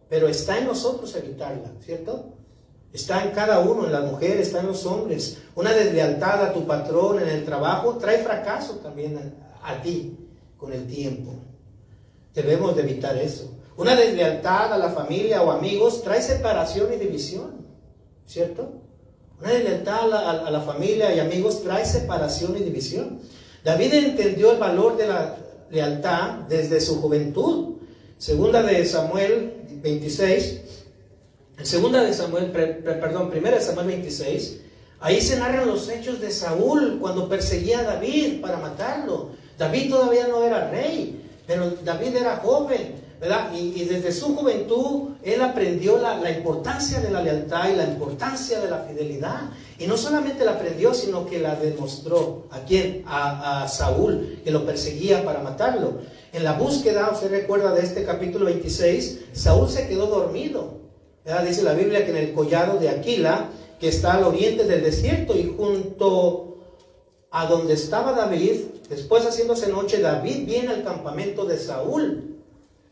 S1: pero está en nosotros evitarla, ¿cierto? Está en cada uno, en la mujer, está en los hombres. Una deslealtad a tu patrón en el trabajo trae fracaso también a ti con el tiempo. Debemos de evitar eso. Una deslealtad a la familia o amigos trae separación y división, ¿cierto? Una deslealtad a la familia y amigos trae separación y división. David entendió el valor de la lealtad desde su juventud. Primera de Samuel 26, ahí se narran los hechos de Saúl cuando perseguía a David para matarlo. David todavía no era rey, pero David era joven, ¿verdad? Y desde su juventud él aprendió la importancia de la lealtad y la importancia de la fidelidad. Y no solamente la aprendió, sino que la demostró. ¿A quién? A Saúl, que lo perseguía para matarlo. En la búsqueda, usted recuerda de este capítulo 26, Saúl se quedó dormido, ¿verdad? Dice la Biblia que en el collado de Aquila, que está al oriente del desierto, y junto a donde estaba David, después haciéndose noche, David viene al campamento de Saúl.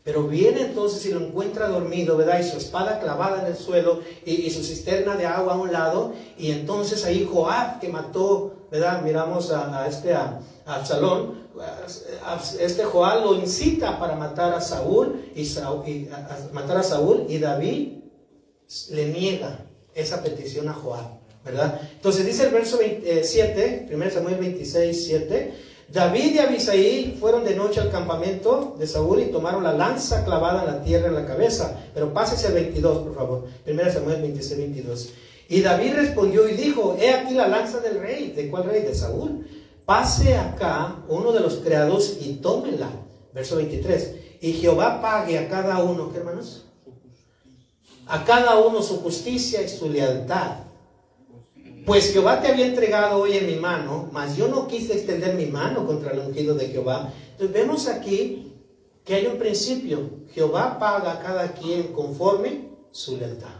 S1: Pero viene entonces y lo encuentra dormido, ¿verdad? Y su espada clavada en el suelo y su cisterna de agua a un lado. Y entonces ahí Joab, que mató, ¿verdad? Miramos a Absalón. Este Joab lo incita para matar a Saúl y David le niega esa petición a Joab, ¿verdad? Entonces dice el verso 7, 1 Samuel 26, 7. David y Abisai fueron de noche al campamento de Saúl y tomaron la lanza clavada en la tierra en la cabeza. Pero pásese al 22, por favor. 1 Samuel 26, 22. Y David respondió y dijo: he aquí la lanza del rey. ¿De cuál rey? De Saúl. Pase acá uno de los criados y tómela. Verso 23. Y Jehová pague a cada uno, ¿qué hermanos? A cada uno su justicia y su lealtad. Pues Jehová te había entregado hoy en mi mano, mas yo no quise extender mi mano contra el ungido de Jehová. Entonces vemos aquí que hay un principio. Jehová paga a cada quien conforme su lealtad,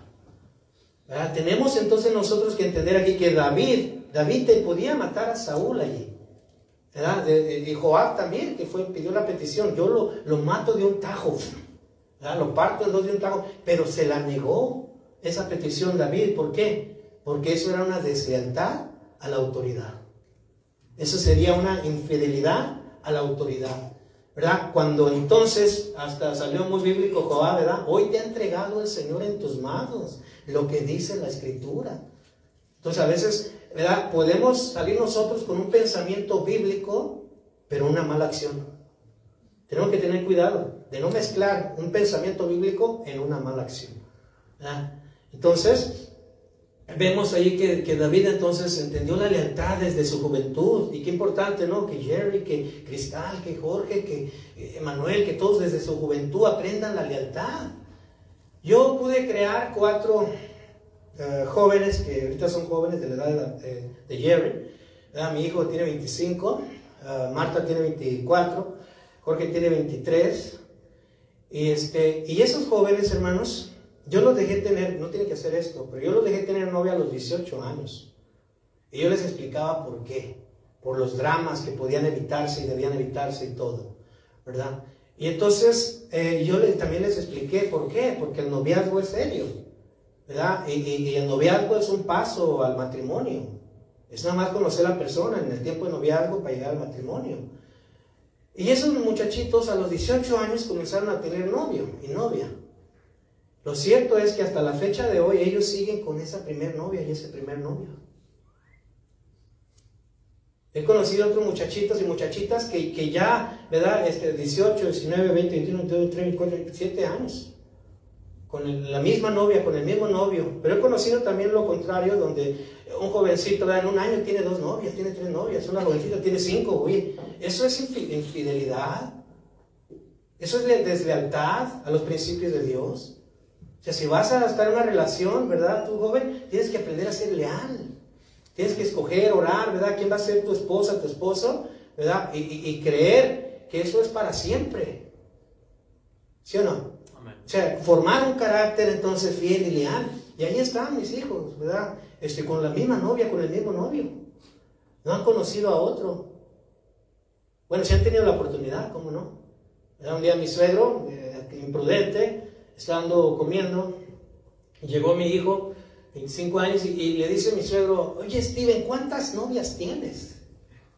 S1: ¿verdad? Tenemos entonces nosotros que entender aquí que David te podía matar a Saúl allí, ¿verdad? Y Joab también, que pidió la petición: yo lo mato de un tajo, ¿verdad? Lo parto en dos de un tajo. Pero se la negó esa petición David. ¿Por qué? Porque eso era una deslealtad a la autoridad. Eso sería una infidelidad a la autoridad, ¿verdad? Cuando entonces, hasta salió muy bíblico Joab, ¿verdad? Hoy te ha entregado el Señor en tus manos, lo que dice la Escritura. Entonces a veces, ¿verdad? Podemos salir nosotros con un pensamiento bíblico, pero una mala acción. Tenemos que tener cuidado de no mezclar un pensamiento bíblico en una mala acción, ¿verdad? Entonces vemos ahí que David entonces entendió la lealtad desde su juventud. Y qué importante, ¿no? Que Jerry, que Cristal, que Jorge, que Emanuel, que todos desde su juventud aprendan la lealtad. Yo pude crear 4 jóvenes que ahorita son jóvenes de la edad de Jerry, ¿verdad? Mi hijo tiene 25, Marta tiene 24, Jorge tiene 23. Y esos jóvenes, hermanos, yo los dejé tener, no tienen que hacer esto, pero yo los dejé tener novia a los 18 años. Y yo les explicaba por qué. Por los dramas que podían evitarse y debían evitarse y todo, ¿verdad? Y entonces yo también les expliqué por qué. Porque el noviazgo es serio, ¿verdad? Y el noviazgo es un paso al matrimonio, Es nada más conocer a la persona en el tiempo de noviazgo para llegar al matrimonio. Y esos muchachitos a los 18 años comenzaron a tener novio y novia. Lo cierto es que hasta la fecha de hoy ellos siguen con esa primer novia y ese primer novio. He conocido otros muchachitos y muchachitas que ya, ¿verdad? 18, 19, 20, 21, 22, 23, 24, 27 años. Con la misma novia, con el mismo novio. Pero he conocido también lo contrario, donde un jovencito, ¿verdad? En un año tiene 2 novias, tiene 3 novias. Una jovencita tiene 5. Oye, eso es infidelidad. Eso es deslealtad a los principios de Dios. O sea, si vas a estar en una relación, ¿verdad? Tú, joven, tienes que aprender a ser leal. Tienes que escoger, orar, ¿verdad? ¿Quién va a ser tu esposa, tu esposo? ¿Verdad? Y creer que eso es para siempre. ¿Sí o no? Amén. O sea, formar un carácter entonces fiel y leal. Y ahí están mis hijos, ¿verdad? Con la misma novia, con el mismo novio. No han conocido a otro. Bueno, si han tenido la oportunidad, ¿cómo no? ¿Verdad? Un día mi suegro, imprudente, estando comiendo, llegó mi hijo, 25 años, y le dice a mi suegro: oye, Steven, ¿cuántas novias tienes?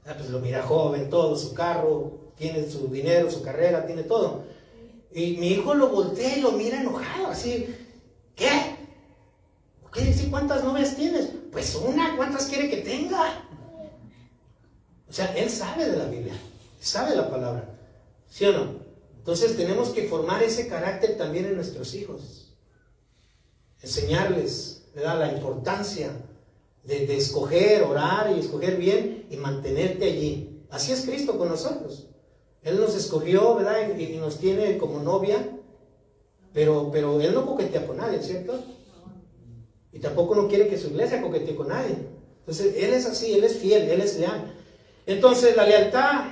S1: Pues lo mira joven, todo, su carro, tiene su dinero, su carrera, tiene todo. Y mi hijo lo voltea y lo mira enojado, así: ¿qué? ¿Qué dice? ¿Cuántas novias tienes? Pues una, ¿cuántas quiere que tenga? O sea, él sabe de la Biblia, sabe la palabra, ¿sí o no? Entonces tenemos que formar ese carácter también en nuestros hijos. Enseñarles, ¿verdad?, la importancia de escoger, orar y escoger bien y mantenerte allí. Así es Cristo con nosotros. Él nos escogió, ¿verdad?, y nos tiene como novia, pero Él no coquetea con nadie, ¿cierto? Y tampoco no quiere que su iglesia coquetee con nadie. Entonces Él es así, Él es fiel, Él es leal. Entonces la lealtad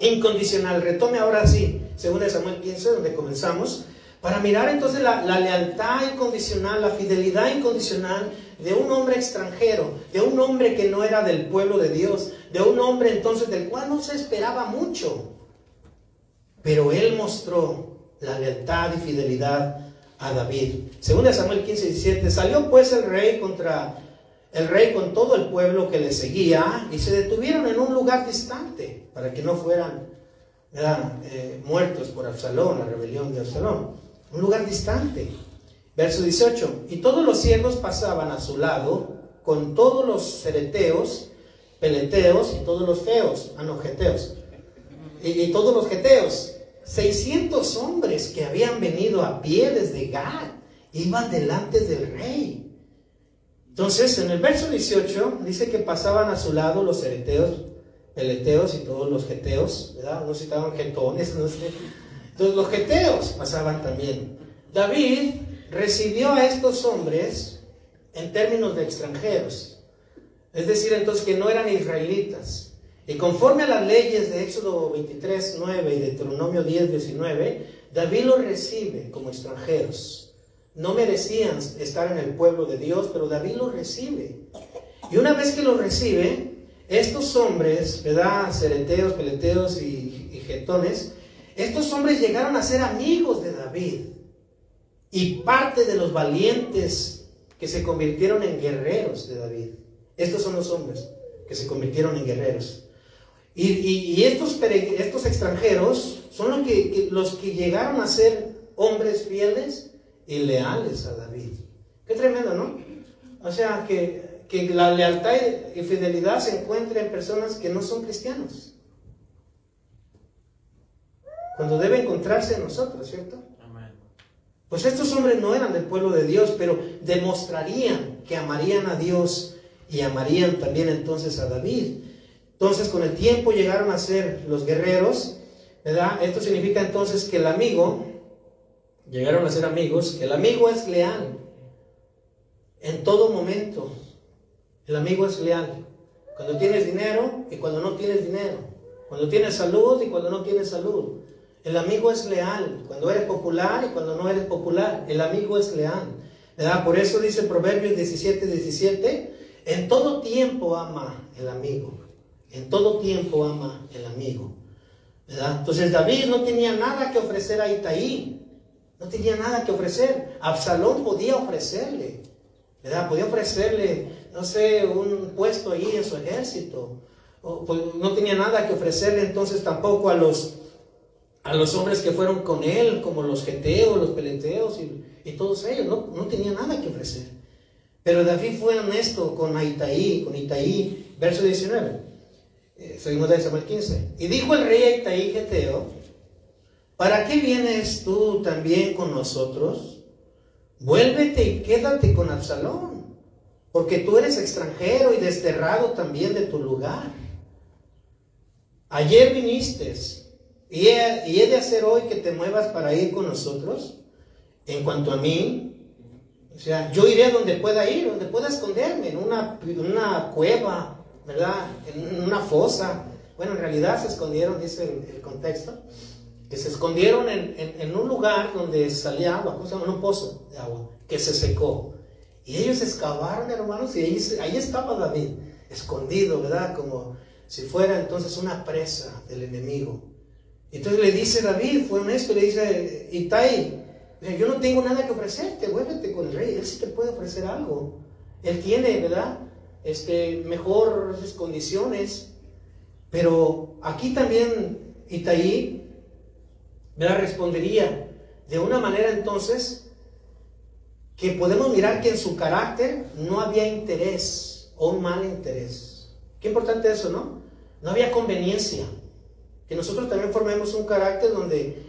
S1: incondicional, retome ahora sí, 2 Samuel 15, donde comenzamos, para mirar entonces la lealtad incondicional, la fidelidad incondicional de un hombre extranjero, de un hombre que no era del pueblo de Dios, de un hombre entonces del cual no se esperaba mucho, pero él mostró la lealtad y fidelidad a David. 2 Samuel 15, 17, salió pues el rey con todo el pueblo que le seguía, y se detuvieron en un lugar distante para que no fueran muertos por Absalón, la rebelión de Absalón. Un lugar distante. Verso 18, y todos los siervos pasaban a su lado con todos los cereteos, peleteos y todos los geteos y todos los geteos. 600 hombres que habían venido a pie desde Gad iban delante del rey. Entonces en el verso 18 dice que pasaban a su lado los cereteos, peleteos y todos los geteos, ¿verdad? No citaban getones, no sé. Entonces los geteos pasaban también. David recibió a estos hombres en términos de extranjeros, es decir, entonces que no eran israelitas. Y conforme a las leyes de Éxodo 23, 9 y Deuteronomio 10, 19, David los recibe como extranjeros. No merecían estar en el pueblo de Dios, pero David los recibe. Y una vez que los recibe, estos hombres, ¿verdad?, cereteos, peleteos y getones, estos hombres llegaron a ser amigos de David y parte de los valientes que se convirtieron en guerreros de David. Estos son los hombres que se convirtieron en guerreros. Y estos extranjeros son los que llegaron a ser hombres fieles y leales a David. Qué tremendo, ¿no? O sea, que la lealtad y fidelidad se encuentra en personas que no son cristianos, cuando debe encontrarse en nosotros, ¿cierto? Amén. Pues estos hombres no eran del pueblo de Dios, pero demostrarían que amarían a Dios y amarían también entonces a David. Entonces con el tiempo llegaron a ser los guerreros, ¿verdad? Esto significa entonces que el amigo, llegaron a ser amigos, que el amigo es leal en todo momento. El amigo es leal cuando tienes dinero y cuando no tienes dinero, cuando tienes salud y cuando no tienes salud. El amigo es leal cuando eres popular y cuando no eres popular. El amigo es leal, ¿verdad? Por eso dice Proverbios 17, 17, en todo tiempo ama el amigo. En todo tiempo ama el amigo, ¿verdad? Entonces David no tenía nada que ofrecer a Itaí. No tenía nada que ofrecer. Absalón podía ofrecerle, ¿verdad? Podía ofrecerle no sé, un puesto ahí en su ejército. Pues no tenía nada que ofrecerle entonces tampoco a los hombres que fueron con él, como los geteos, los peleteos y todos ellos. No tenía nada que ofrecer. Pero David fue honesto con Itaí, verso 19. Seguimos de Samuel 15. Y dijo el rey a Itaí geteo: ¿para qué vienes tú también con nosotros? Vuélvete y quédate con Absalón, porque tú eres extranjero y desterrado también de tu lugar. Ayer viniste, y he de hacer hoy que te muevas para ir con nosotros. En cuanto a mí, o sea, yo iré donde pueda ir, donde pueda esconderme, en una cueva, ¿verdad? En una fosa. Bueno, en realidad se escondieron, dice el contexto, que se escondieron en un lugar donde salía agua, ¿cómo se llama? Un pozo de agua, que se secó. Y ellos excavaron, hermanos, y ahí estaba David, escondido, ¿verdad? Como si fuera entonces una presa del enemigo. Entonces le dice David, fue honesto, le dice: Itai, yo no tengo nada que ofrecerte, vuélvete con el rey, él sí te puede ofrecer algo. Él tiene, ¿verdad? Mejores condiciones. Pero aquí también Itaí, ¿verdad?, respondería de una manera entonces que podemos mirar que en su carácter no había interés o un mal interés. Qué importante eso, ¿no? No había conveniencia. Que nosotros también formemos un carácter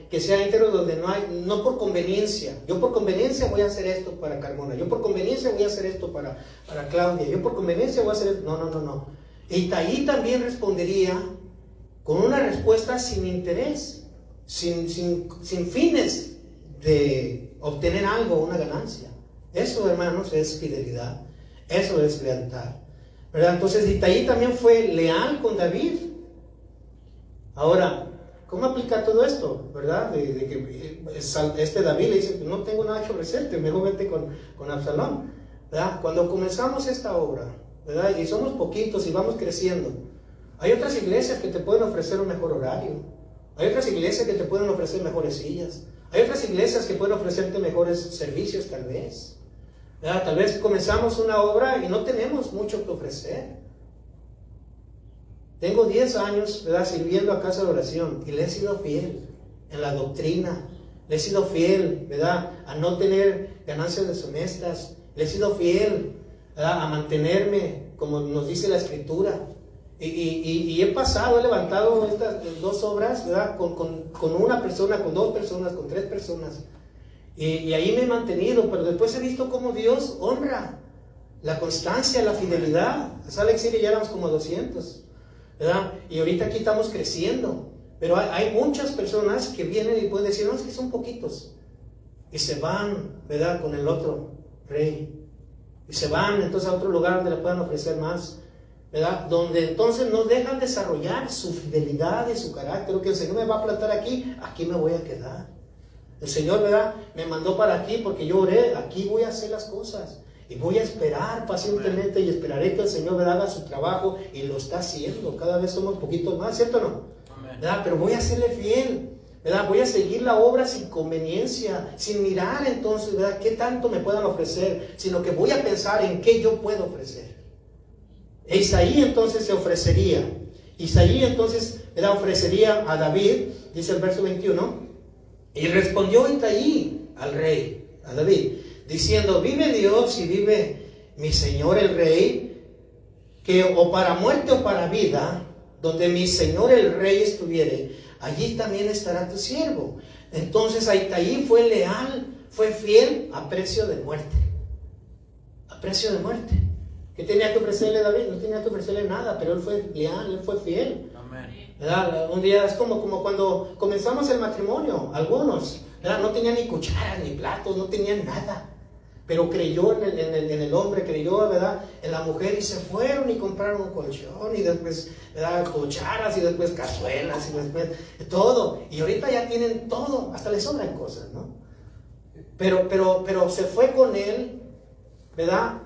S1: que sea íntegro, donde no por conveniencia. Yo por conveniencia voy a hacer esto para Carmona. Yo por conveniencia voy a hacer esto para Claudia. Yo por conveniencia voy a hacer esto. No. Itaí también respondería con una respuesta sin interés, sin fines de obtener algo, una ganancia. Eso, hermanos, es fidelidad. Eso es lealtad, ¿verdad? Entonces Itaí también fue leal con David. Ahora, ¿cómo aplica todo esto? ¿Verdad? De que David le dice: no tengo nada que ofrecerte, mejor vete con Absalón, ¿verdad? Cuando comenzamos esta obra, ¿verdad?, y somos poquitos y vamos creciendo, hay otras iglesias que te pueden ofrecer un mejor horario. Hay otras iglesias que te pueden ofrecer mejores sillas. Hay otras iglesias que pueden ofrecerte mejores servicios, tal vez. ¿Verdad? Tal vez comenzamos una obra y no tenemos mucho que ofrecer. Tengo 10 años, ¿verdad?, sirviendo a Casa de Oración, y le he sido fiel en la doctrina. Le he sido fiel, ¿verdad?, a no tener ganancias deshonestas. Le he sido fiel, ¿verdad?, a mantenerme como nos dice la Escritura. Y he levantado estas 2 obras, ¿verdad?, con una persona, con 2 personas, con 3 personas. Y ahí me he mantenido, pero después he visto cómo Dios honra la constancia, la fidelidad. Sale Exilio ya éramos como 200. ¿Verdad? Y ahorita aquí estamos creciendo, pero hay muchas personas que vienen y pueden decir: no, es que son poquitos, y se van, ¿verdad?, con el otro rey, y se van entonces a otro lugar donde le puedan ofrecer más, ¿verdad?, donde entonces no dejan desarrollar su fidelidad y su carácter. Que el Señor me va a plantar aquí me voy a quedar. El Señor, ¿verdad?, me mandó para aquí porque yo oré, aquí voy a hacer las cosas. Y voy a esperar pacientemente y esperaré que el Señor, ¿verdad?, haga su trabajo, y lo está haciendo. Cada vez somos poquitos más, ¿cierto o no? ¿Verdad? Pero voy a serle fiel, ¿verdad? Voy a seguir la obra sin conveniencia, sin mirar entonces, ¿verdad?, qué tanto me puedan ofrecer, sino que voy a pensar en qué yo puedo ofrecer. E Isaí entonces se ofrecería. Isaí entonces, ¿verdad?, ofrecería a David, dice el verso 21, y respondió Isaí al rey, a David, diciendo: vive Dios y vive mi señor el rey, que o para muerte o para vida, donde mi señor el rey estuviere, allí también estará tu siervo. Entonces Itaí fue leal, fue fiel a precio de muerte. A precio de muerte. ¿Qué tenía que ofrecerle David? No tenía que ofrecerle nada, pero él fue leal, él fue fiel. Amén. ¿Verdad? Un día es como cuando comenzamos el matrimonio, algunos, ¿verdad?, no tenían ni cucharas ni platos, no tenían nada. Pero creyó en el hombre, creyó, ¿verdad?, en la mujer, y se fueron y compraron un colchón, y después, ¿verdad?, cucharas, y después cazuelas, y después todo. Y ahorita ya tienen todo, hasta les sobran cosas, ¿no? Pero se fue con él, ¿verdad?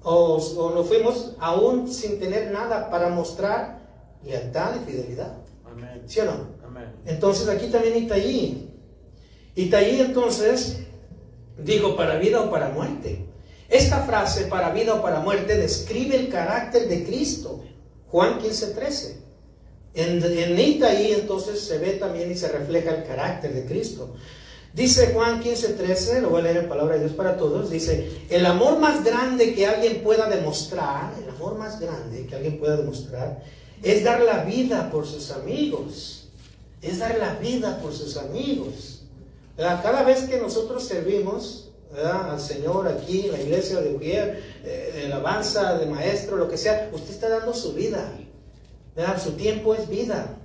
S1: O nos fuimos aún sin tener nada para mostrar lealtad y fidelidad. Amén. ¿Sí o no? Amén. Entonces aquí también Itaí entonces dijo: para vida o para muerte. Esta frase, para vida o para muerte, describe el carácter de Cristo. Juan 15:13. En Itaí entonces se ve también y se refleja el carácter de Cristo. Dice Juan 15:13, lo voy a leer en palabra de Dios para todos, dice: el amor más grande que alguien pueda demostrar, el amor más grande que alguien pueda demostrar, es dar la vida por sus amigos. Es dar la vida por sus amigos. ¿Verdad? Cada vez que nosotros servimos, ¿verdad?, al Señor aquí en la iglesia de Ujier, de alabanza, de maestro, lo que sea, usted está dando su vida. ¿Verdad? Su tiempo es vida.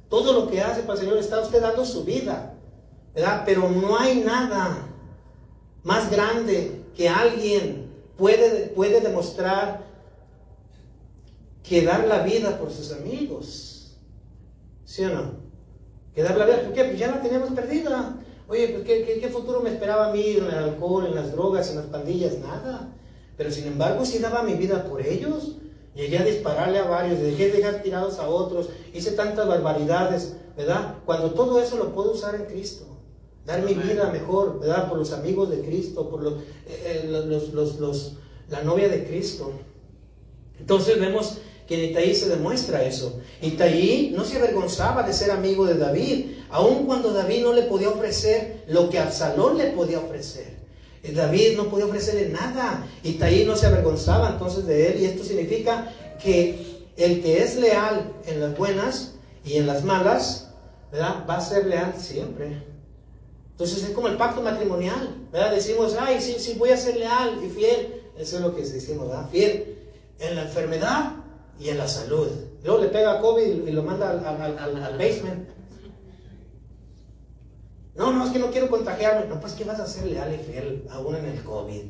S1: Todo lo que hace para el Señor está usted dando su vida. ¿Verdad? Pero no hay nada más grande que alguien puede demostrar que dar la vida por sus amigos. ¿Sí o no? Que dar la vida. ¿Por qué? Pues ya la teníamos perdida. Oye, pues ¿qué futuro me esperaba a mí en el alcohol, en las drogas, en las pandillas? Nada. Pero sin embargo, sí daba mi vida por ellos. Llegué a dispararle a varios, dejé de dejar tirados a otros, hice tantas barbaridades, ¿verdad? Cuando todo eso lo puedo usar en Cristo. Dar mi vida mejor, ¿verdad? Por los amigos de Cristo, por la novia de Cristo. Entonces vemos que en Itaí se demuestra eso. Itaí no se avergonzaba de ser amigo de David, aun cuando David no le podía ofrecer lo que Absalón le podía ofrecer. David no podía ofrecerle nada. Itaí no se avergonzaba entonces de él, y esto significa que el que es leal en las buenas y en las malas, ¿verdad?, va a ser leal siempre. Entonces es como el pacto matrimonial, ¿verdad? Decimos, ay, sí, voy a ser leal y fiel. Eso es lo que decimos, ¿verdad? Fiel en la enfermedad y en la salud. Luego le pega a COVID y lo manda al basement. No, es que no quiero contagiarme. No, pues que vas a ser leal y fiel aún en el COVID,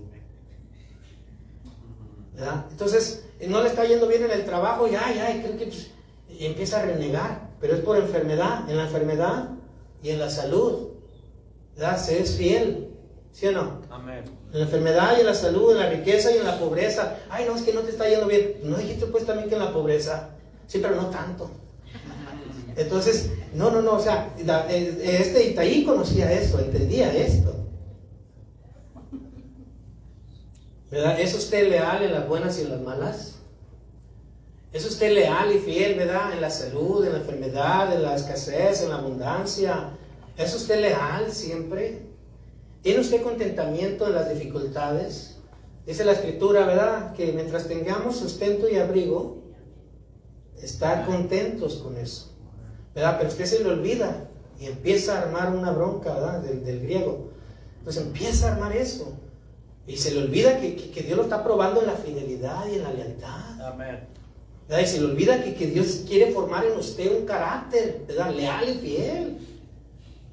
S1: ¿verdad? Entonces no le está yendo bien en el trabajo y creo que pues, y empieza a renegar, pero es por enfermedad, en la enfermedad y en la salud, ¿verdad? Se es fiel, ¿sí o no? Amén. En la enfermedad y en la salud, en la riqueza y en la pobreza. Ay, no, es que no te está yendo bien. No dijiste pues también que en la pobreza. Sí, pero no tanto. Entonces, no, o sea, Itaí conocía esto, entendía esto, ¿verdad? ¿Es usted leal en las buenas y en las malas? ¿Es usted leal y fiel, verdad, en la salud, en la enfermedad, en la escasez, en la abundancia? ¿Es usted leal siempre? ¿Tiene usted contentamiento en las dificultades? Dice la Escritura, ¿verdad?, que mientras tengamos sustento y abrigo, estar contentos con eso, ¿verdad? Pero usted se le olvida y empieza a armar una bronca, ¿verdad?, del griego. Entonces empieza a armar eso y se le olvida que Dios lo está probando en la fidelidad y en la lealtad. Amén. ¿Verdad? Y se le olvida que Dios quiere formar en usted un carácter, ¿verdad?, leal y fiel.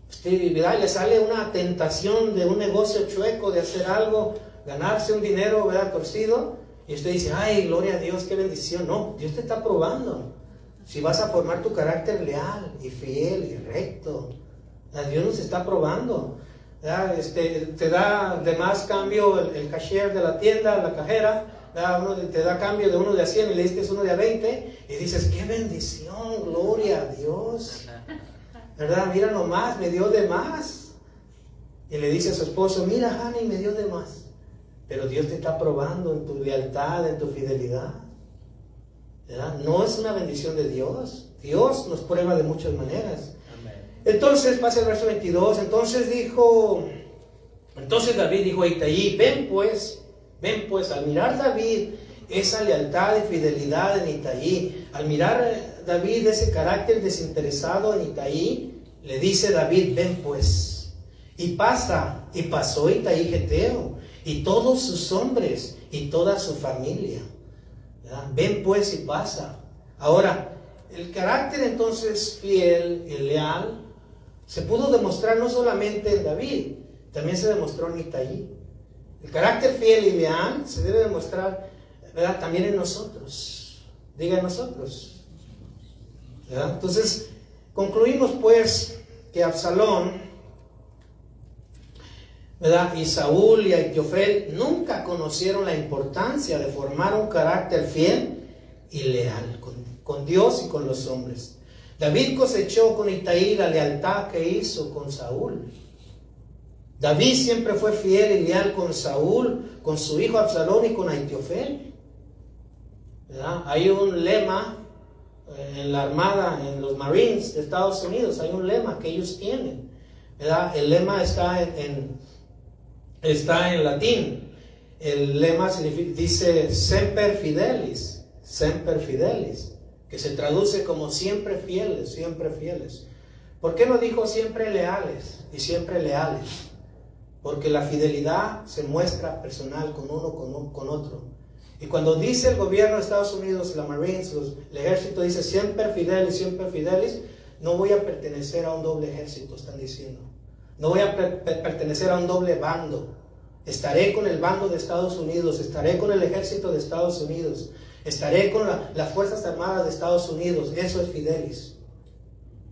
S1: Usted, ¿verdad?, le sale una tentación de un negocio chueco, de hacer algo, ganarse un dinero, ¿verdad?, torcido, y usted dice, ay, gloria a Dios, qué bendición. No, Dios te está probando si vas a formar tu carácter leal y fiel y recto. Dios nos está probando, ¿verdad? Te da de más cambio el cashier de la tienda, la cajera, ¿verdad? Te da cambio de uno de a 100 y le diste uno de a 20 y dices, qué bendición, gloria a Dios, ¿verdad? Mira nomás, me dio de más. Y le dice a su esposo, mira, Honey, me dio de más. Pero Dios te está probando en tu lealtad, en tu fidelidad, ¿verdad? No es una bendición de Dios. Dios nos prueba de muchas maneras. Amén. Entonces pasa el verso 22. Entonces David dijo a Itaí, ven pues, al mirar David esa lealtad y fidelidad en Itaí, al mirar David ese carácter desinteresado en Itaí, le dice David, ven pues. Y pasó Itaí Geteo, y todos sus hombres, y toda su familia, ¿verdad? Ven pues y pasa. Ahora, el carácter entonces fiel y leal se pudo demostrar no solamente en David, también se demostró en Itaí. El carácter fiel y leal se debe demostrar, ¿verdad?, también en nosotros. Diga en nosotros, ¿verdad? Entonces, concluimos pues que Absalón, ¿verdad?, y Saúl y Ahitofel nunca conocieron la importancia de formar un carácter fiel y leal con Dios y con los hombres. David cosechó con Itaí la lealtad que hizo con Saúl. David siempre fue fiel y leal con Saúl, con su hijo Absalón y con Ahitofel. ¿Verdad? Hay un lema en la Armada, en los Marines de Estados Unidos, hay un lema que ellos tienen. ¿Verdad? El lema está en latín. El lema dice semper fidelis, que se traduce como siempre fieles, siempre fieles. ¿Por qué no dijo siempre leales y siempre leales? Porque la fidelidad se muestra personal con uno, con otro. Y cuando dice el gobierno de Estados Unidos, la Marines, el ejército dice siempre fidelis, no voy a pertenecer a un doble ejército, están diciendo. No voy a pertenecer a un doble bando. Estaré con el bando de Estados Unidos, estaré con el ejército de Estados Unidos, estaré con las Fuerzas Armadas de Estados Unidos. Eso es fidelis.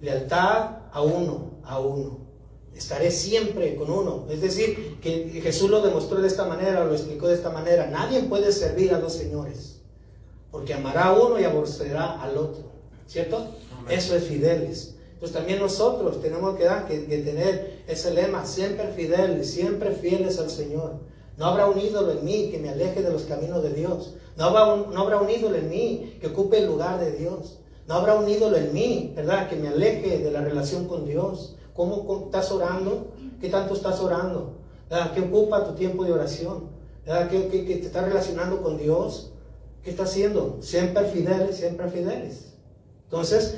S1: Lealtad a uno, a uno. Estaré siempre con uno. Es decir, que Jesús lo demostró de esta manera, lo explicó de esta manera. Nadie puede servir a dos señores, porque amará a uno y aborrecerá al otro. ¿Cierto? Amén. Eso es fidelis. Entonces también nosotros tenemos que tener ese lema, siempre fieles al Señor. No habrá un ídolo en mí que me aleje de los caminos de Dios. No habrá un ídolo en mí que ocupe el lugar de Dios. No habrá un ídolo en mí, ¿verdad?, que me aleje de la relación con Dios. ¿Cómo estás orando? ¿Qué tanto estás orando? ¿Verdad? ¿Qué ocupa tu tiempo de oración? ¿Verdad? ¿Qué te estás relacionando con Dios? ¿Qué estás haciendo? Siempre fieles. Entonces,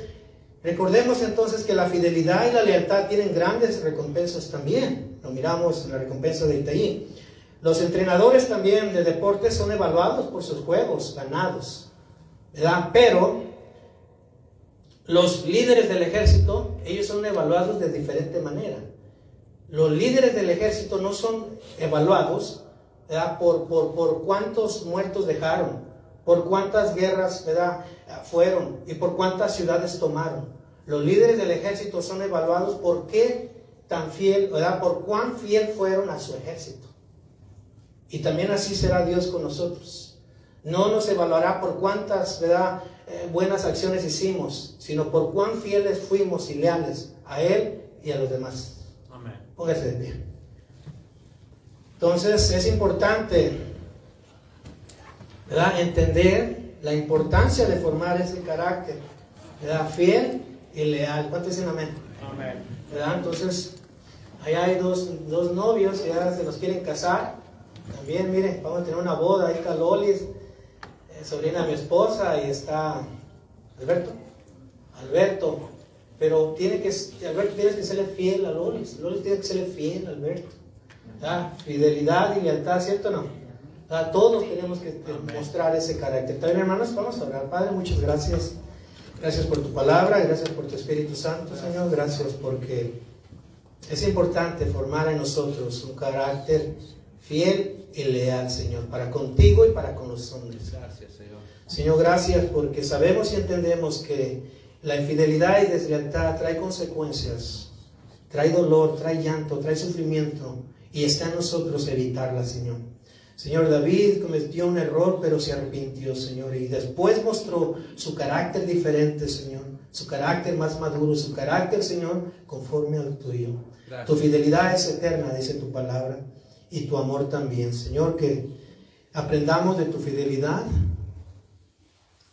S1: recordemos entonces que la fidelidad y la lealtad tienen grandes recompensas también. Lo miramos en la recompensa de Itaí. Los entrenadores también de deportes son evaluados por sus juegos ganados, ¿verdad? Pero los líderes del ejército, ellos son evaluados de diferente manera. Los líderes del ejército no son evaluados, ¿verdad?, por cuántos muertos dejaron, por cuántas guerras, ¿verdad?, fueron y por cuántas ciudades tomaron. Los líderes del ejército son evaluados por qué tan fiel, ¿verdad?, por cuán fiel fueron a su ejército. Y también así será Dios con nosotros. No nos evaluará por cuántas, ¿verdad?, buenas acciones hicimos, sino por cuán fieles fuimos y leales a Él y a los demás. Amén. Póngase de pie. Entonces es importante, ¿verdad?, entender la importancia de formar ese carácter, ¿verdad?, fiel y leal. ¿Cuántos dicen amén? Amén. ¿Verdad? Entonces, allá hay dos novios que ya se los quieren casar. También, miren, vamos a tener una boda. Ahí está Lolis, sobrina de mi esposa, y está Alberto. Pero Alberto, tienes que serle fiel a Lolis. Lolis tiene que serle fiel a Alberto. ¿Verdad? Fidelidad y lealtad, ¿cierto o no? ¿Verdad? Todos tenemos que mostrar ese carácter. También, hermanos, vamos a orar. Padre, muchas gracias. Gracias por tu palabra, gracias por tu Espíritu Santo, Señor. Gracias porque es importante formar en nosotros un carácter fiel y leal, Señor, para contigo y para con los hombres. Gracias, Señor. Señor, gracias porque sabemos y entendemos que la infidelidad y deslealtad trae consecuencias, trae dolor, trae llanto, trae sufrimiento, y está en nosotros evitarla, Señor. Señor, David cometió un error, pero se arrepintió, Señor, y después mostró su carácter diferente, Señor, su carácter más maduro, su carácter, Señor, conforme al tuyo. Gracias. Tu fidelidad es eterna, dice tu palabra, y tu amor también, Señor, que aprendamos de tu fidelidad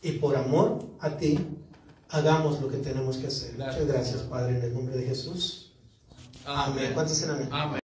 S1: y por amor a ti hagamos lo que tenemos que hacer. Gracias. Muchas gracias, Padre, en el nombre de Jesús. Amén. ¿Cuántos dicen amén? Amén.